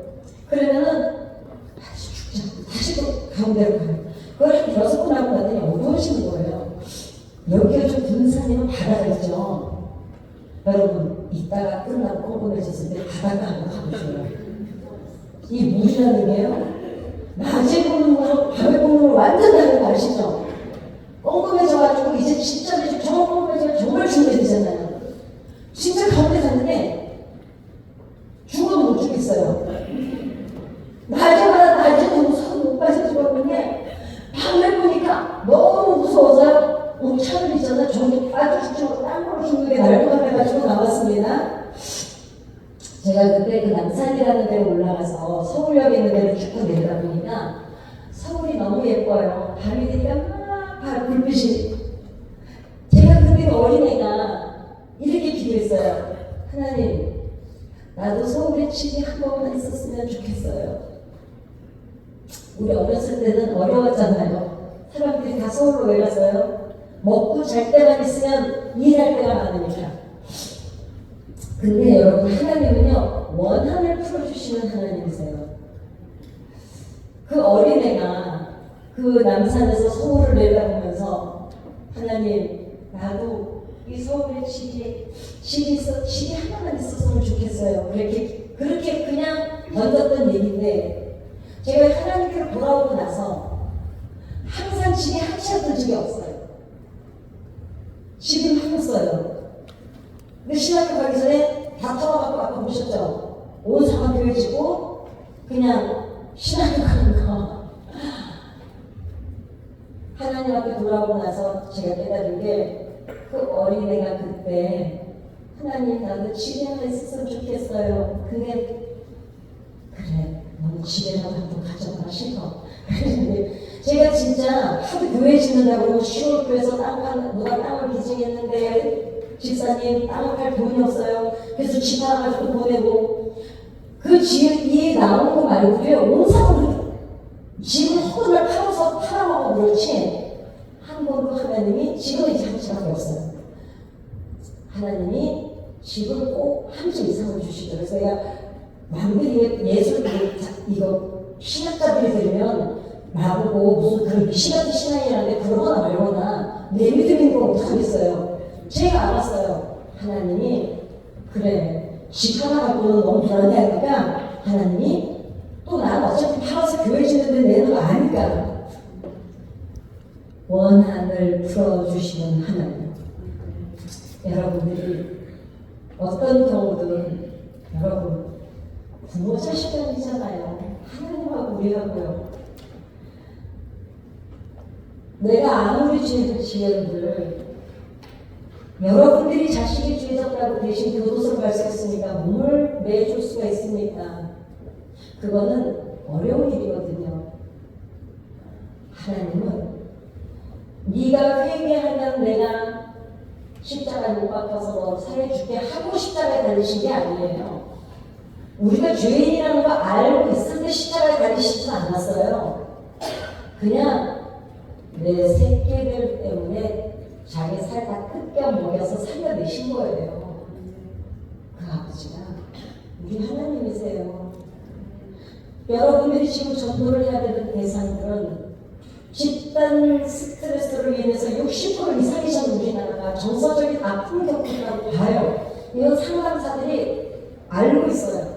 그러면은 다시 죽자. 다시 또 가운데로 가요. 그걸 한 6번 하고 나더니 어두워지는 거예요. 여기가 좀 분산이면 바다가 있죠. 여러분 이따가 끝나고 꼼꼼해졌을 때 바닷가 한번 가보세요. 이 물이라는 게요. 낮에 보는 거랑 밤에 보는 거랑 완전 다른 거 아시죠? 꼼꼼해져가지고 이제 진짜 정말 꼼꼼해지면 정말 중요해지잖아요. 진짜 가운데 갔는데 죽어도 못 죽겠어요. 낮에 무서워서 못 빠져 죽었는데 밤에 보니까 너무 무서워서요. 차를 있잖아. 저기 빠져 죽지 않고 땅으로 죽는 게 날 것 같아가지고 나왔습니다. 제가 그때 그 남산이라는 데로 올라가서 서울역에 있는 데를 쭉 내려다 보니까 서울이 너무 예뻐요. 밤이 되니까 막 불빛이. 제가 그때 어린애가 이렇게 기도했어요. 하나님, 나도 서울에 집이 한 번만 있었으면 좋겠어요. 우리 어렸을 때는 어려웠잖아요. 사람들이 다 서울로 왜 갔어요? 먹고 잘 때만 있으면 일할 때가 많으니까. 근데 여러분, 하나님은요, 원한을 풀어주시는 하나님이세요. 그 어린애가 그 남산에서 서울을 내다보면서 하나님, 나도 이 서울에 집이 하나만 있었으면 좋겠어요. 그렇게 그냥 던졌던 얘기인데, 제가 하나님께로 돌아오고 나서 항상 집이 한 채 든 적이 없어요. 집이 막 있어요. 근데 신학교 가기 전에 다 털어갖고 아까 보셨죠? 온 상황 교회지고 그냥 신학교 가는 거. 하나님 앞에 돌아오고 나서 제가 깨달은 게 그 어린애가 그때 하나님 나도 집에 하나 있었으면 좋겠어요. 그래 너는 집에라도 한번 가져가 싶어. 제가 진짜 하도 교회 짓는다고 시골교회에서 누가 땅을 기증했는데 집사님 땅을 팔 돈이 없어요. 그래서 집 하나 가지고 보내고 그 집이 나온 거 말고요. 온 사람들 집을 허구를 팔아먹어 그렇지 한 번도 하나님이 집은 이제 한 채밖에 없어요. 하나님이 집을 꼭 한 채 이상을 주시더라고요. 그래서 제가 남들이 예술 이거 신학자들이 되면 나보고 무슨 그런 미시같은 신앙이라는데 그러거나 말거나 내 믿음인 거 못하겠어요. 제가 알았어요. 하나님이 그래 집 하나 갖고는 너무 불안해하니까 하나님이 또 나는 어차피 팔아서 교회 짓는데 내는 거 아니까 원한을 풀어주시는 하나님. 여러분들이 어떤 경우든 여러분 부모 자식간이잖아요. 하나님하고 우리하고요. 내가 아무리 지혜를 여러분들이 자식이 죄졌다고 대신 교도소를 갈 수 있으니까 몸을 내줄 수가 있습니까? 그거는 어려운 일이거든요. 하나님은 네가 회개하면 내가 십자가에 못 박혀서 너 살려줄게 하고 십자가에 달리신 게 아니에요. 우리가 죄인이라는 거 알고 있을 때 십자가에 달리시지 않았어요. 그냥 내 새끼들 때문에 자기 살 다 뜯겨 먹여서 살려내신 거예요. 그 아버지가 우리 하나님이세요. 여러분들이 지금 전도를 해야 되는 대상들은 집단 스트레스로 인해서 60% 이상이 전 우리나라가 정서적인 아픔을 겪고 있다고 봐요. 이건 상담사들이 알고 있어요.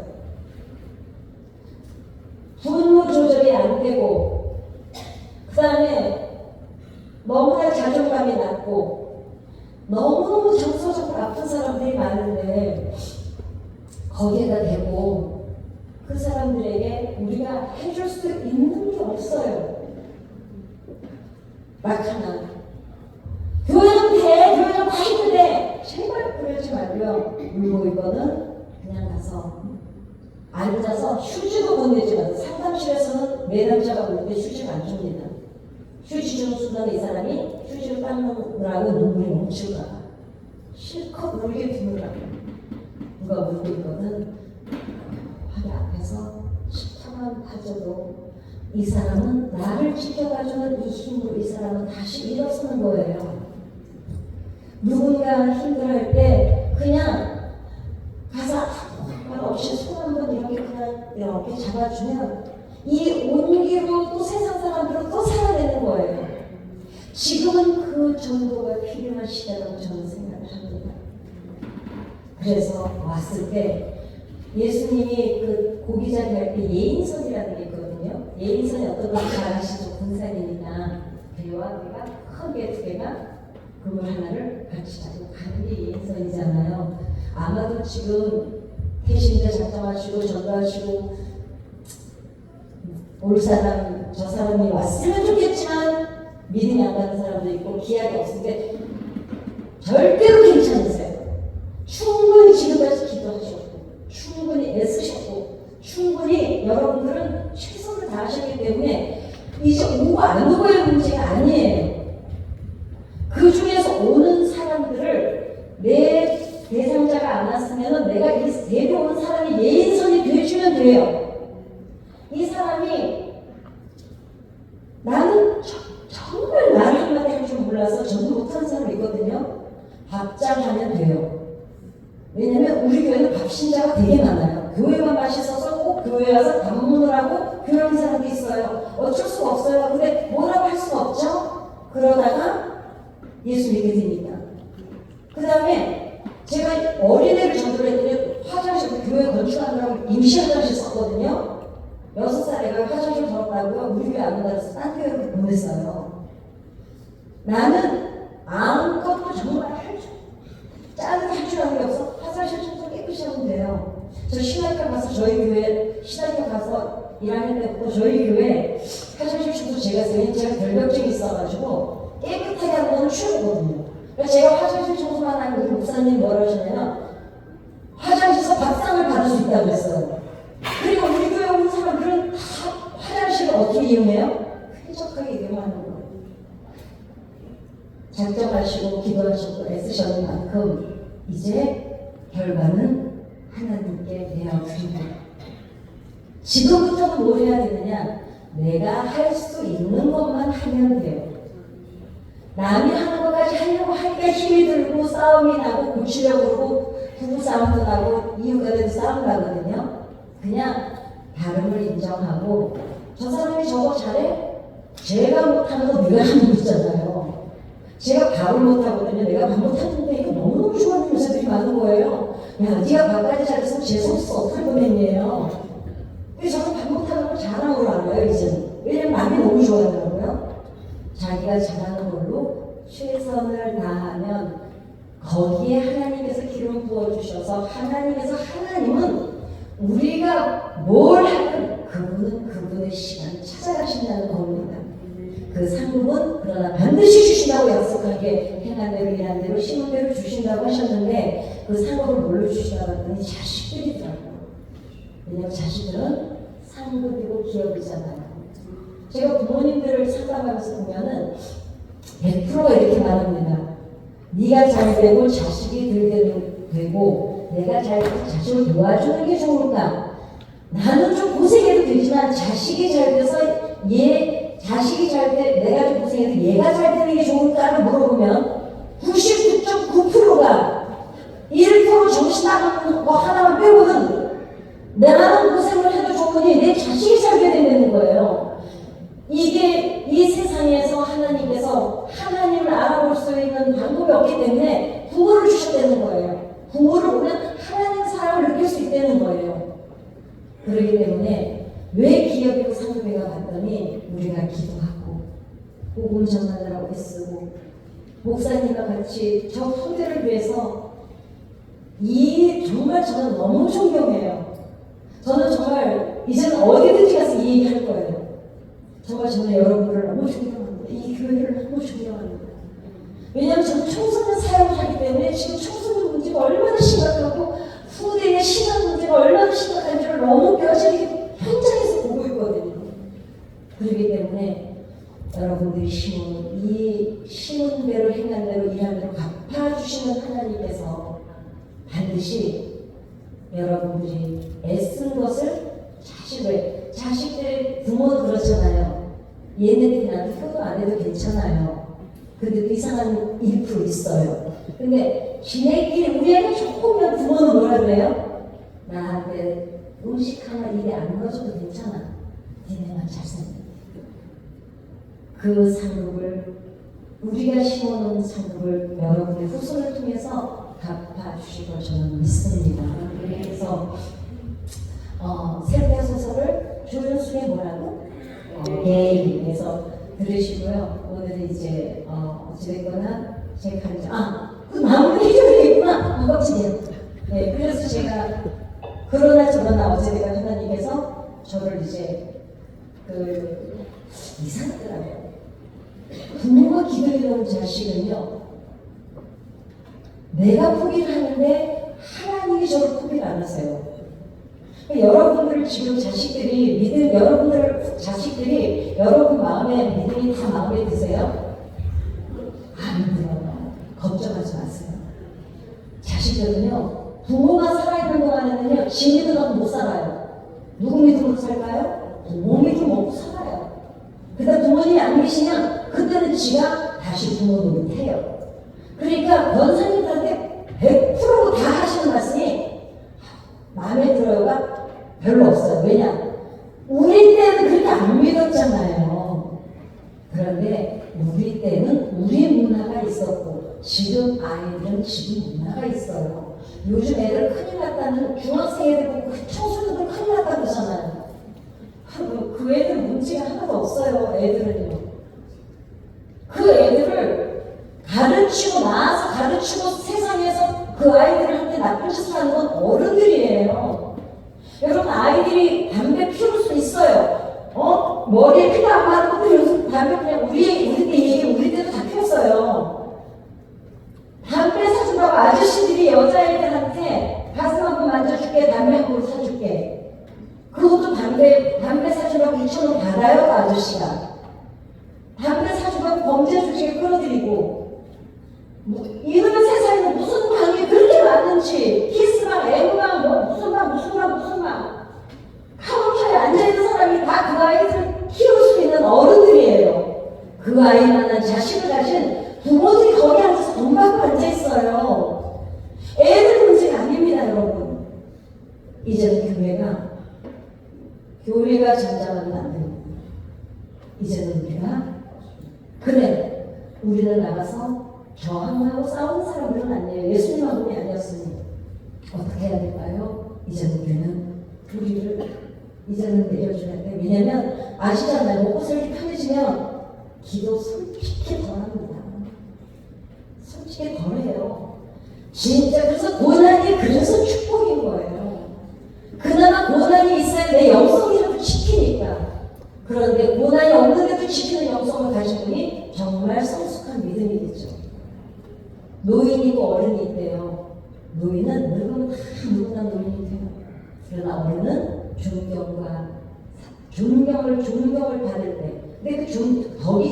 분노 조절이 안 되고, 그 다음에 너무나 자존감이 낮고, 너무너무 정서적으로 아픈 사람들이 많은데, 거기에다 대고, 그 사람들에게 우리가 해줄 수 있는 게 없어요. 막 하나. 교회는 돼! 교회는 다 힘든데! 제발 그러지 말고요. 울고 있거든? 그냥 가서 앉아서 휴지도 보내지 마세요. 상담실에서는 내담자가 올 때 휴지를 안 줍니다. 휴지 주는 순간에 이 사람이 휴지를 닦느라고 눈물이 멈출까 봐. 실컷 울게 두느라고. 누가 울고 있거든? 바로 앞에서 10초만 봐줘도 이 사람은 나를 지켜봐주는 이 힘으로 이 사람은 다시 일어서는 거예요. 누군가 힘들어할 때 그냥 가서 말 없이 손 한번 이렇게 그냥 이렇게 잡아주면 이 온기로 또 세상 사람들은 또 살아내는 거예요. 지금은 그 정도가 필요한 시대라고 저는 생각을 합니다. 그래서 왔을 때 예수님이 그 고기자리 할 때 예인선이라는 게 있거든요. 예인선이 어떤 걸 잘 아시죠? 군산이니까 배와 배가 크게 두 개가 그물 하나를 같이 잡고 가는 게 예인선이잖아요. 아마도 지금 태신자 작정하시고 전도하시고 올 사람 저 사람이 왔으면 좋겠지만 믿음이 안 가는 사람도 있고 기약이 없을 때 절대로 괜찮으세요. 충분히 지금까지 기도하셨고 충분히 애쓰셨고 충분히 여러분들은 최선을 다하셨기 때문에 이제 오고 안 오고의 문제가 아니에요. 그 중에서 오는 사람들을 내 대상자가 안 왔으면 내가 이 데려오는 사람이 예인선이 돼주면 돼요. 이 사람이 나는 정말 말 한마디 할 줄 몰라서 전도 못하는 사람이 있거든요. 밥장하면 돼요. 왜냐면 우리 교회는 밥신자가 되게 많아요. 교회만 맛있어서 꼭 교회 와서 방문을 하고 그런 사람도 있어요. 어쩔 수가 없어요. 근데 뭐라고 할 수가 없죠. 그러다가 예수 믿게 됩니다. 그 다음에 제가 어린애를 전도를 했더니 화장실 교회 건축하느라고 임시 화장실 썼거든요. 6살 애가 화장실 더럽다고요. 우리 교회 안 온다고 해서 딴 교회로 보냈어요. 나는 아무것도 정말 짜증 할 줄 아는 게 없어. 화장실 청소 깨끗이 하면 돼요. 저 신학교 가서 저희 교회 신학교 가서 1학년 때부터 저희 교회 화장실 청소 제가 했어요. 제가 결벽증이 있어가지고 깨끗하게 하는 건 최고거든요. 그래서 제가 화장실 청소만 하면 우리 목사님 뭐라 하시냐면 화장실에서 밥상을 받을 수 있다고 했어요. 그리고 우리 교회 오는 사람들은 다 화장실을 어떻게 이용해요? 쾌적하게 이용하는 거예요. 작정하시고 기도하시고 애쓰셨는 만큼 이제 결과는 하나님께 내어드리고 지금부터는 뭘 해야 되느냐? 내가 할 수 있는 것만 하면 돼요. 남이 하는 것까지 하려고 하니까 힘이 들고 싸움이 나고 고치려고 그러고 부부싸움도 나고 이유가 돼도 싸움 나거든요. 그냥 다름을 인정하고 저 사람이 저거 잘해? 제가 못하는 거 네가 하는 거 있잖아요. 제가 밥을 못하거든요. 내가 밥 못하는데 이거 너무너무 좋아하는 여자들이 많은 거예요. 야, 네가 밥까지 잘해서 재수없어 어떡할 뻔했네요. 근데 저는 밥 못하는 걸 잘하는 걸 알아요, 이제는. 왜냐면 남이 너무 좋아하더라고요. 자기가 잘하는 걸로 최선을 다하면 거기에 하나님께서 기름 부어주셔서 하나님은 우리가 뭘 하든 그분은 그분의 시간을 찾아가신다는 겁니다. 그 상급은 그러나 반드시 주신다고 약속한 게 행한 대로 일한 대로 심은 대로 주신다고 하셨는데 그 상급을 뭘로 주시라고 했더니 자식들이더라고요. 왜냐하면 자식들은 상급이고 기업이잖아요. 제가 부모님들을 상담하면서 보면은 100% 이렇게 말합니다. 네가 잘 되고 자식이 되고 내가 잘 돼서 자식을 도와주는 게 좋을까? 나는 좀 고생해도 되지만 자식이 잘 돼서 자식이 잘 돼, 내가 좀 고생해도 얘가 잘 되는 게 좋을까를 물어보면 99.9%가 1% 정신 나가는 거 하나만 빼고는 나는 고생을 해도 좋으니 내 자식이 살게 된다는 거예요. 이게 이 세상에서 하나님께서 하나님을 알아볼 수 있는 방법이 없기 때문에 부모를 주셨다는 거예요. 부모를 보면 하나님 사랑을 느낄 수 있다는 거예요. 그렇기 때문에 왜 기업이고 상급회가 봤더니 우리가 기도하고 복음 전하느라고 애쓰고 목사님과 같이 저 후대를 위해서 정말 저는 너무 존경해요. 저는 정말 이제는 어디든지 가서 이 얘기할 거예요. 정말 저는 여러분을 너무 존경합니다. 이 교회를 너무 존경합니다. 왜냐하면 저는 청소년 사역을 하기 때문에 지금 청소년 문제가 얼마나 심각하고 후대의 신앙 문제가 얼마나 심각한지를 너무 뼈저리게 현장에서 보고 있거든요. 그렇기 때문에 여러분들이 심은 대로 행한 대로 일한 대로 갚아주시는 하나님께서 반드시 여러분들이 애쓴 것을 자식들의 부모 그렇잖아요. 얘네들이 나한테 효도 안 해도 괜찮아요. 근데도 이상한 1% 있어요. 근데 지네끼리 우리 애가 조금만 부모는 뭐라 그래요? 나한테 음식 하나 입에 안 넣어줘도 괜찮아. 니네만 잘생겼네. 그 상급을 우리가 심어놓은 상급을 여러분의 후손을 통해서 갚아주실 걸 저는 믿습니다. 그래서 세대소설을 조윤숙의 뭐라고? 예일에서 들으시고요. 오늘은 이제 어찌됐거나 제 간장 그 마무리 해줘야 되겠구나. 깜짝이야. 네, 그래서 제가 그러나 저러나 어찌됐거나 하나님께서 저를 이제 이상하더라고요. 부모가 기도해놓은 자식은요, 내가 포기를 하는데 하나님이 저를 포기를 안 하세요. 여러분들 지금 자식들이 여러분 마음에 믿음이 다 마음에 드세요? 안 들어요. 걱정하지 마세요. 자식들은요, 부모가 살아있는 동안에는요, 지 믿음으로 못 살아요. 누구 믿음으로 살까요? 부모 믿음 먹고 살아요. 그다음 부모님이 안 계시면 그때는 지가 다시 부모 노릇해요. 그러니까 권사님들한테 100%다 하시는 말씀이 마음에 들어요가 별로 없어요. 왜냐? 우리 때는 그렇게 안 믿었잖아요. 그런데 우리 때는 우리 문화가 있었고 지금 아이들은 지금 문화가 있어요. 요즘 애들 큰일 났다는 중학생 애들 보고 청소년들 큰일 났다 그러잖아요. 그 애들 문제가 하나도 없어요. 애들은요. 그 애들을 가르치고 나서 가르치고 세상에서 그 아이들한테 나쁜 짓을 하는 건 어른들이에요. 여러분 아이들이 담배 피울 수 있어요. 머리에 피도 안 맞고 요즘 담배 그냥 우리 때도 다 피웠어요. 담배 사준다고 아저씨들이 여자애들한테 가슴 한번 만져줄게, 담배 한 번 사줄게. 그것도 담배 사주라고 2,000원 받아요, 그 아저씨가. 담배 사주라고 범죄 조직에 끌어들이고. 이런 세상에 무슨 방이 그렇게 많은지, 키스방, 애무방, 무슨 방. 카운터에 앉아있는 사람이 다 그 아이를 키울 수 있는 어른들이에요. 그 아이만한 자식을 가진 부모들이 거기 앉아서 돈 받고 앉아있어요. 애들 문제가 아닙니다, 여러분. 이제는 교회가 잠잠하면 안 됩니다. 이제는 우리는 나가서 저항하고 싸우는 사람들은 아니에요. 예수님 마음이 아니었으니 어떻게 해야 될까요? 이제는 이제는 내려줘야 돼. 왜냐면 아시잖아요. 먹고 살기 편해지면 기도 솔직히 덜합니다. 솔직히 덜해요. 진짜 그래서 고난이 그래서 축복인 거예요. 그나마 고난이 있어야 내 영성이라도 지키니까. 그런데 고난이 없는데도 지키는 영성을 가진 분이 정말 성숙한 믿음이겠죠. 노인이고 어른이 있대요. 노인은 늙으면 다 누구나 노인이 돼요. 그러나 어른은 존경을 받을 때. 근데 덕이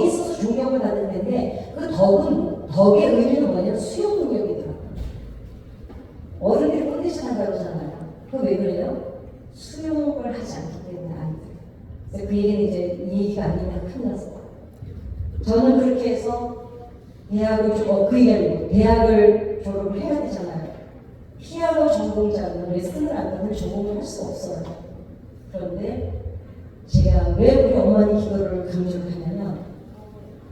있어서 존경을 받을 때인데 그 덕의 의미는 뭐냐면 수용 능력이더라고요. 어른들이 꼰대짓 한다고 하잖아요. 그거 왜 그래요? 수용을 하지 않기 때문에 아이들. 그래서 그 얘기는 이제 이 얘기가 아니면 큰일 났어. 저는 그렇게 해서 대학을 졸업을 해야 되잖아요. 피아노 전공자는 레슨을 안 받으면 전공을 할 수 없어요. 그런데 제가 왜 우리 어머니 기도를 강조를 하냐면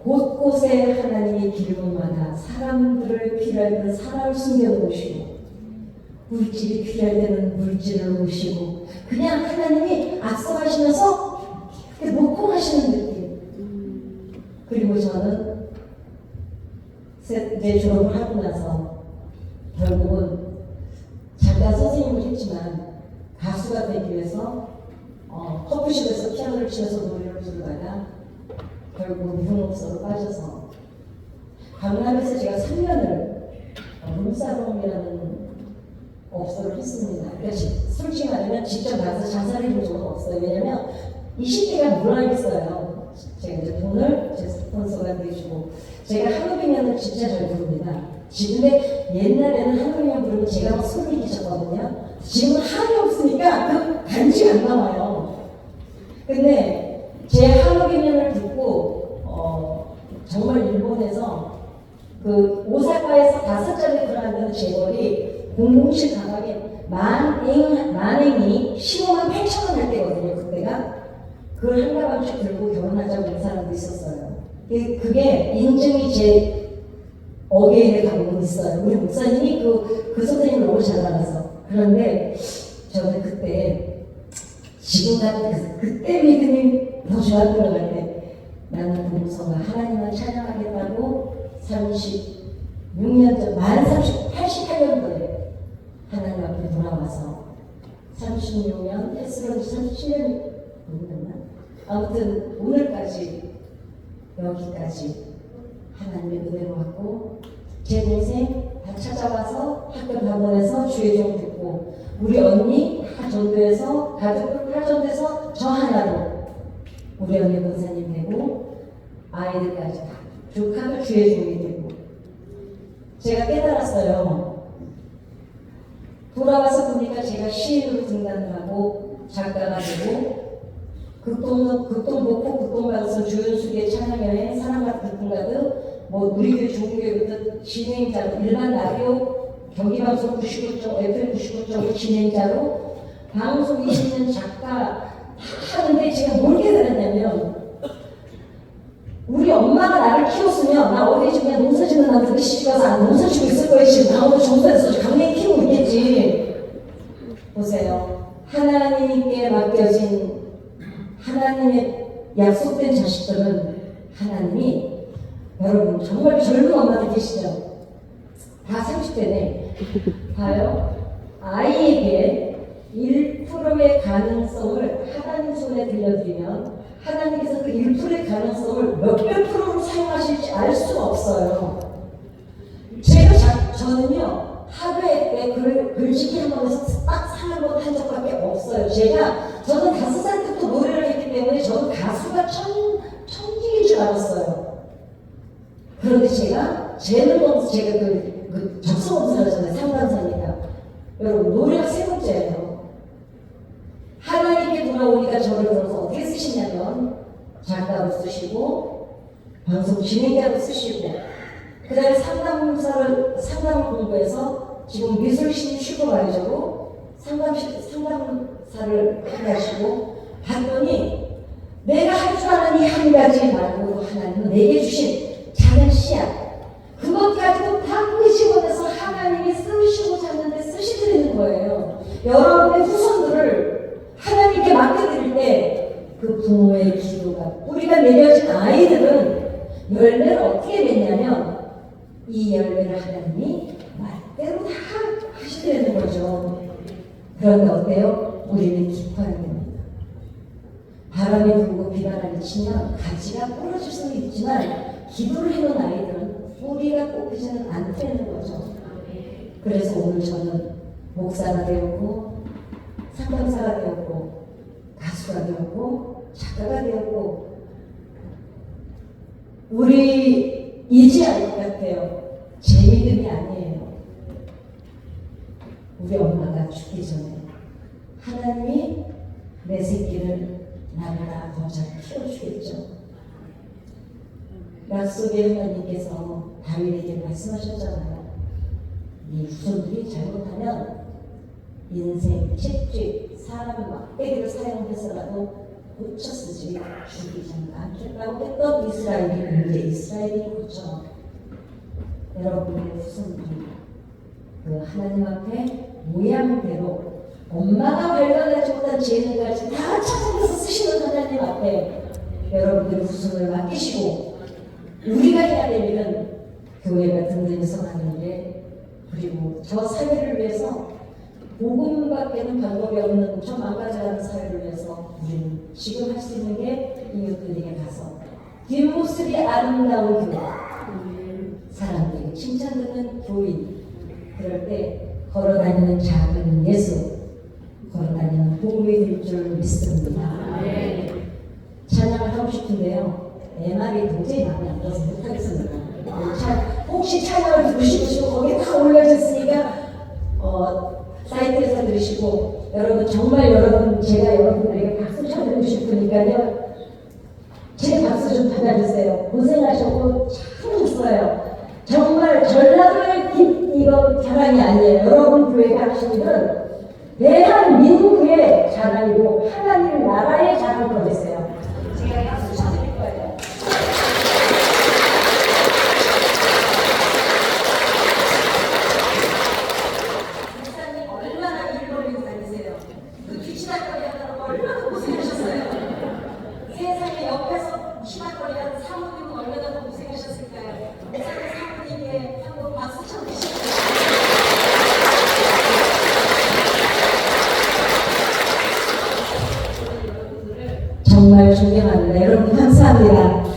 곳곳에 하나님이 길목마다 사람들을 필요할 때는 사람을 숨겨놓으시고 물질이 필요할 때는 물질을 놓으시고 그냥 하나님이 악성하시면서 목공하시는 느낌. 그리고 저는 내 졸업을 하고 나서 결국은 잠깐 선생님을 했지만 가수가 되기 위해서 커피숍에서 피아노를 치면서 노래를 부르다가 결국 미용업소로 빠져서 강남에서 제가 3년을 룸사롱이라는 업소를 했습니다. 그러니까 솔직히 말하면 직접 나가서 장사를 해본 적은 없어요. 왜냐면 20대가 뭘 알겠어요. 제가 이제 돈을 제 스폰서가 내주고 제가 한국인연을 진짜 잘 부릅니다. 지금에 옛날에는 한국인연 부르면 제가 막 소름이 끼쳤거든요. 지금은 한이 없으니까 그 간지가 안 나와요. 근데 제 한국인연을 듣고 정말 일본에서 그 오사카에서 5짜리 들어가는 재벌이 007 가방에 만행이 15만 8천 원 할 때거든요. 그때가 그걸 한 가방씩 들고 결혼하자고 한 사람도 있었어요. 그게 인증이 제 어게인에 가보고 있어요. 우리 목사님이 그 선생님을 너무 잘 알아서. 그런데 저는 그때 지금 같은 그때 믿음이 더 좋았던 것 같아. 나는 동서가 하나님을 찬양하겠다고 36년 전, 만 88년도에 하나님 앞에 돌아와서 36년, 헬스런지 37년 됐나? 아무튼 오늘까지 여기까지 하나님의 은혜로 왔고 제 동생 다 찾아와서 학교 방문해서 주의 종 듣고 우리 언니 다 전도해서 가족들 다 전도해서 저 하나로 우리 언니 권사님 되고 아이들까지 다 조카도 주의 종이 되고 제가 깨달았어요. 돌아와서 보니까 제가 시인으로 등단을 하고 작가가 되고 극동복고 극동방송 주연수계 찬양여행 사랑과 기쁨 가득 뭐 우리교회 좋은교회부터 진행자로 일반 라디오 경기방송 99점 FM 99점 진행자로 방송 20년 작가 하는데 제가 뭘 깨달았냐면 우리 엄마가 나를 키웠으면 나 어디 지금 그냥 농사 짓는 남자들 시집가서 안 농사 짓고 있을 거예요. 지금 나 오늘 정선에서 강냉이 키우고 있겠지. 보세요. 하나님께 맡겨진 하나님의 약속된 자식들은 하나님이 여러분 정말 젊은 엄마들 계시죠? 다 30대네. 봐요. 아이에게 1%의 가능성을 하나님 손에 들려드리면 하나님께서 그 1%의 가능성을 몇백 프로로 사용하실지 알 수가 없어요. 저는요 하루에 때 글짓기 한 번에서 딱 3번 한 적밖에 없어요. 저는 5살 때부터 노래를 했기 때문에 저는 가수가 천직인 줄 알았어요. 그런데 제가 그 접수검사를 하잖아요. 상담사니까. 여러분 노래가 3번째예요. 하나님께 돌아오니까 저를 들어서 어떻게 쓰시냐면 작가로 쓰시고 방송 진행자로 쓰시고 그 다음에 상담을 공부해서 지금 미술신 슈퍼바이저로 상담사를 하시고 봤더니 내가 할 줄 아는 이 한 가지 말고도 하나님은 내게 주신 작은 씨앗 그것까지도 다 끄집어내서 하나님이 쓰시고자 하는데 쓰시드리는 거예요. 여러분의 후손들을 하나님께 맡겨드릴 때 그 부모의 기도가 뿌리가 내려진 아이들은 열매를 어떻게 맺냐면 이 열매를 하나님이 말대로 다 하시려는 거죠. 그런데 어때요? 우리는 기뻐해야 됩니다. 바람이 불고 비바람이 치면 가지가 부러질 수는 있지만 기도를 해놓은 아이들은 뿌리가 꽂히지는 않다는 거죠. 그래서 오늘 저는 목사가 되었고 상담사가 되었고 가수가 되었고 작가가 되었고 우리 이제 알 것 같아요. 제 믿음이 아니에요. 우리 엄마가 죽기 전에 하나님이 내 새끼를 나보다 더 잘 키워주겠죠. 약속의 하나님께서 다윗에게 말씀하셨잖아요. 이 후손들이 잘못하면 인생, 채찍, 사람의 막대기를 사용해서라도 고쳐 쓰지 죽이지 않겠다고 했던 이스라엘이 이제 이스라엘이 고쳐 여러분의 후손들이 그 하나님 앞에 모양대로 엄마가 발견하지 못한 재능까지 다 찾아내서 쓰시는 하나님 앞에 여러분들의 후손을 맡기시고 우리가 해야 될 일은 교회가 든든히 서가는 게 그리고 저 사회를 위해서 복음밖에는 방법이 없는 저 망가져가는 사회를 위해서 우리는 지금 할 수 있는 게 이웃들에게 가서 뒷모습이 아름다운 교회 사람들에게 칭찬 듣는 교인 그럴 때 걸어다니는 작은 예수 걸어다니는 복음이 될 줄 믿습니다. 찬양을 하고 싶은데요. MR이 도저히 마음에 안 들어서 못하겠습니다. 혹시 찬양을 듣고 싶으시고 거기에 다 올려졌으니까 사이트에서 들으시고 여러분 정말 여러분 제가 여러분들에게 박수 쳐드리고 싶으니까요. 제 박수 좀 받아주세요. 고생하셨고 잘하셨어요. 정말 전라도의 이거 자랑이 아니에요. 여러분 교회가 하신 일은 대한민국의 자랑이고 하나님 나라의 자랑거리세요. 제가 박수 쳐드릴 거예요. 목사님 얼마나 일 벌리고 다니세요. 그 뒤치다거리 하느라고 얼마나 고생하셨어요. 세상에 옆에서 치다거리 하는 사모님은 얼마나 더 고생하셨을까요. 목사님 사모님께 한번 박수 쳐주시죠. 정말 존경합니다. 여러분 감사합니다.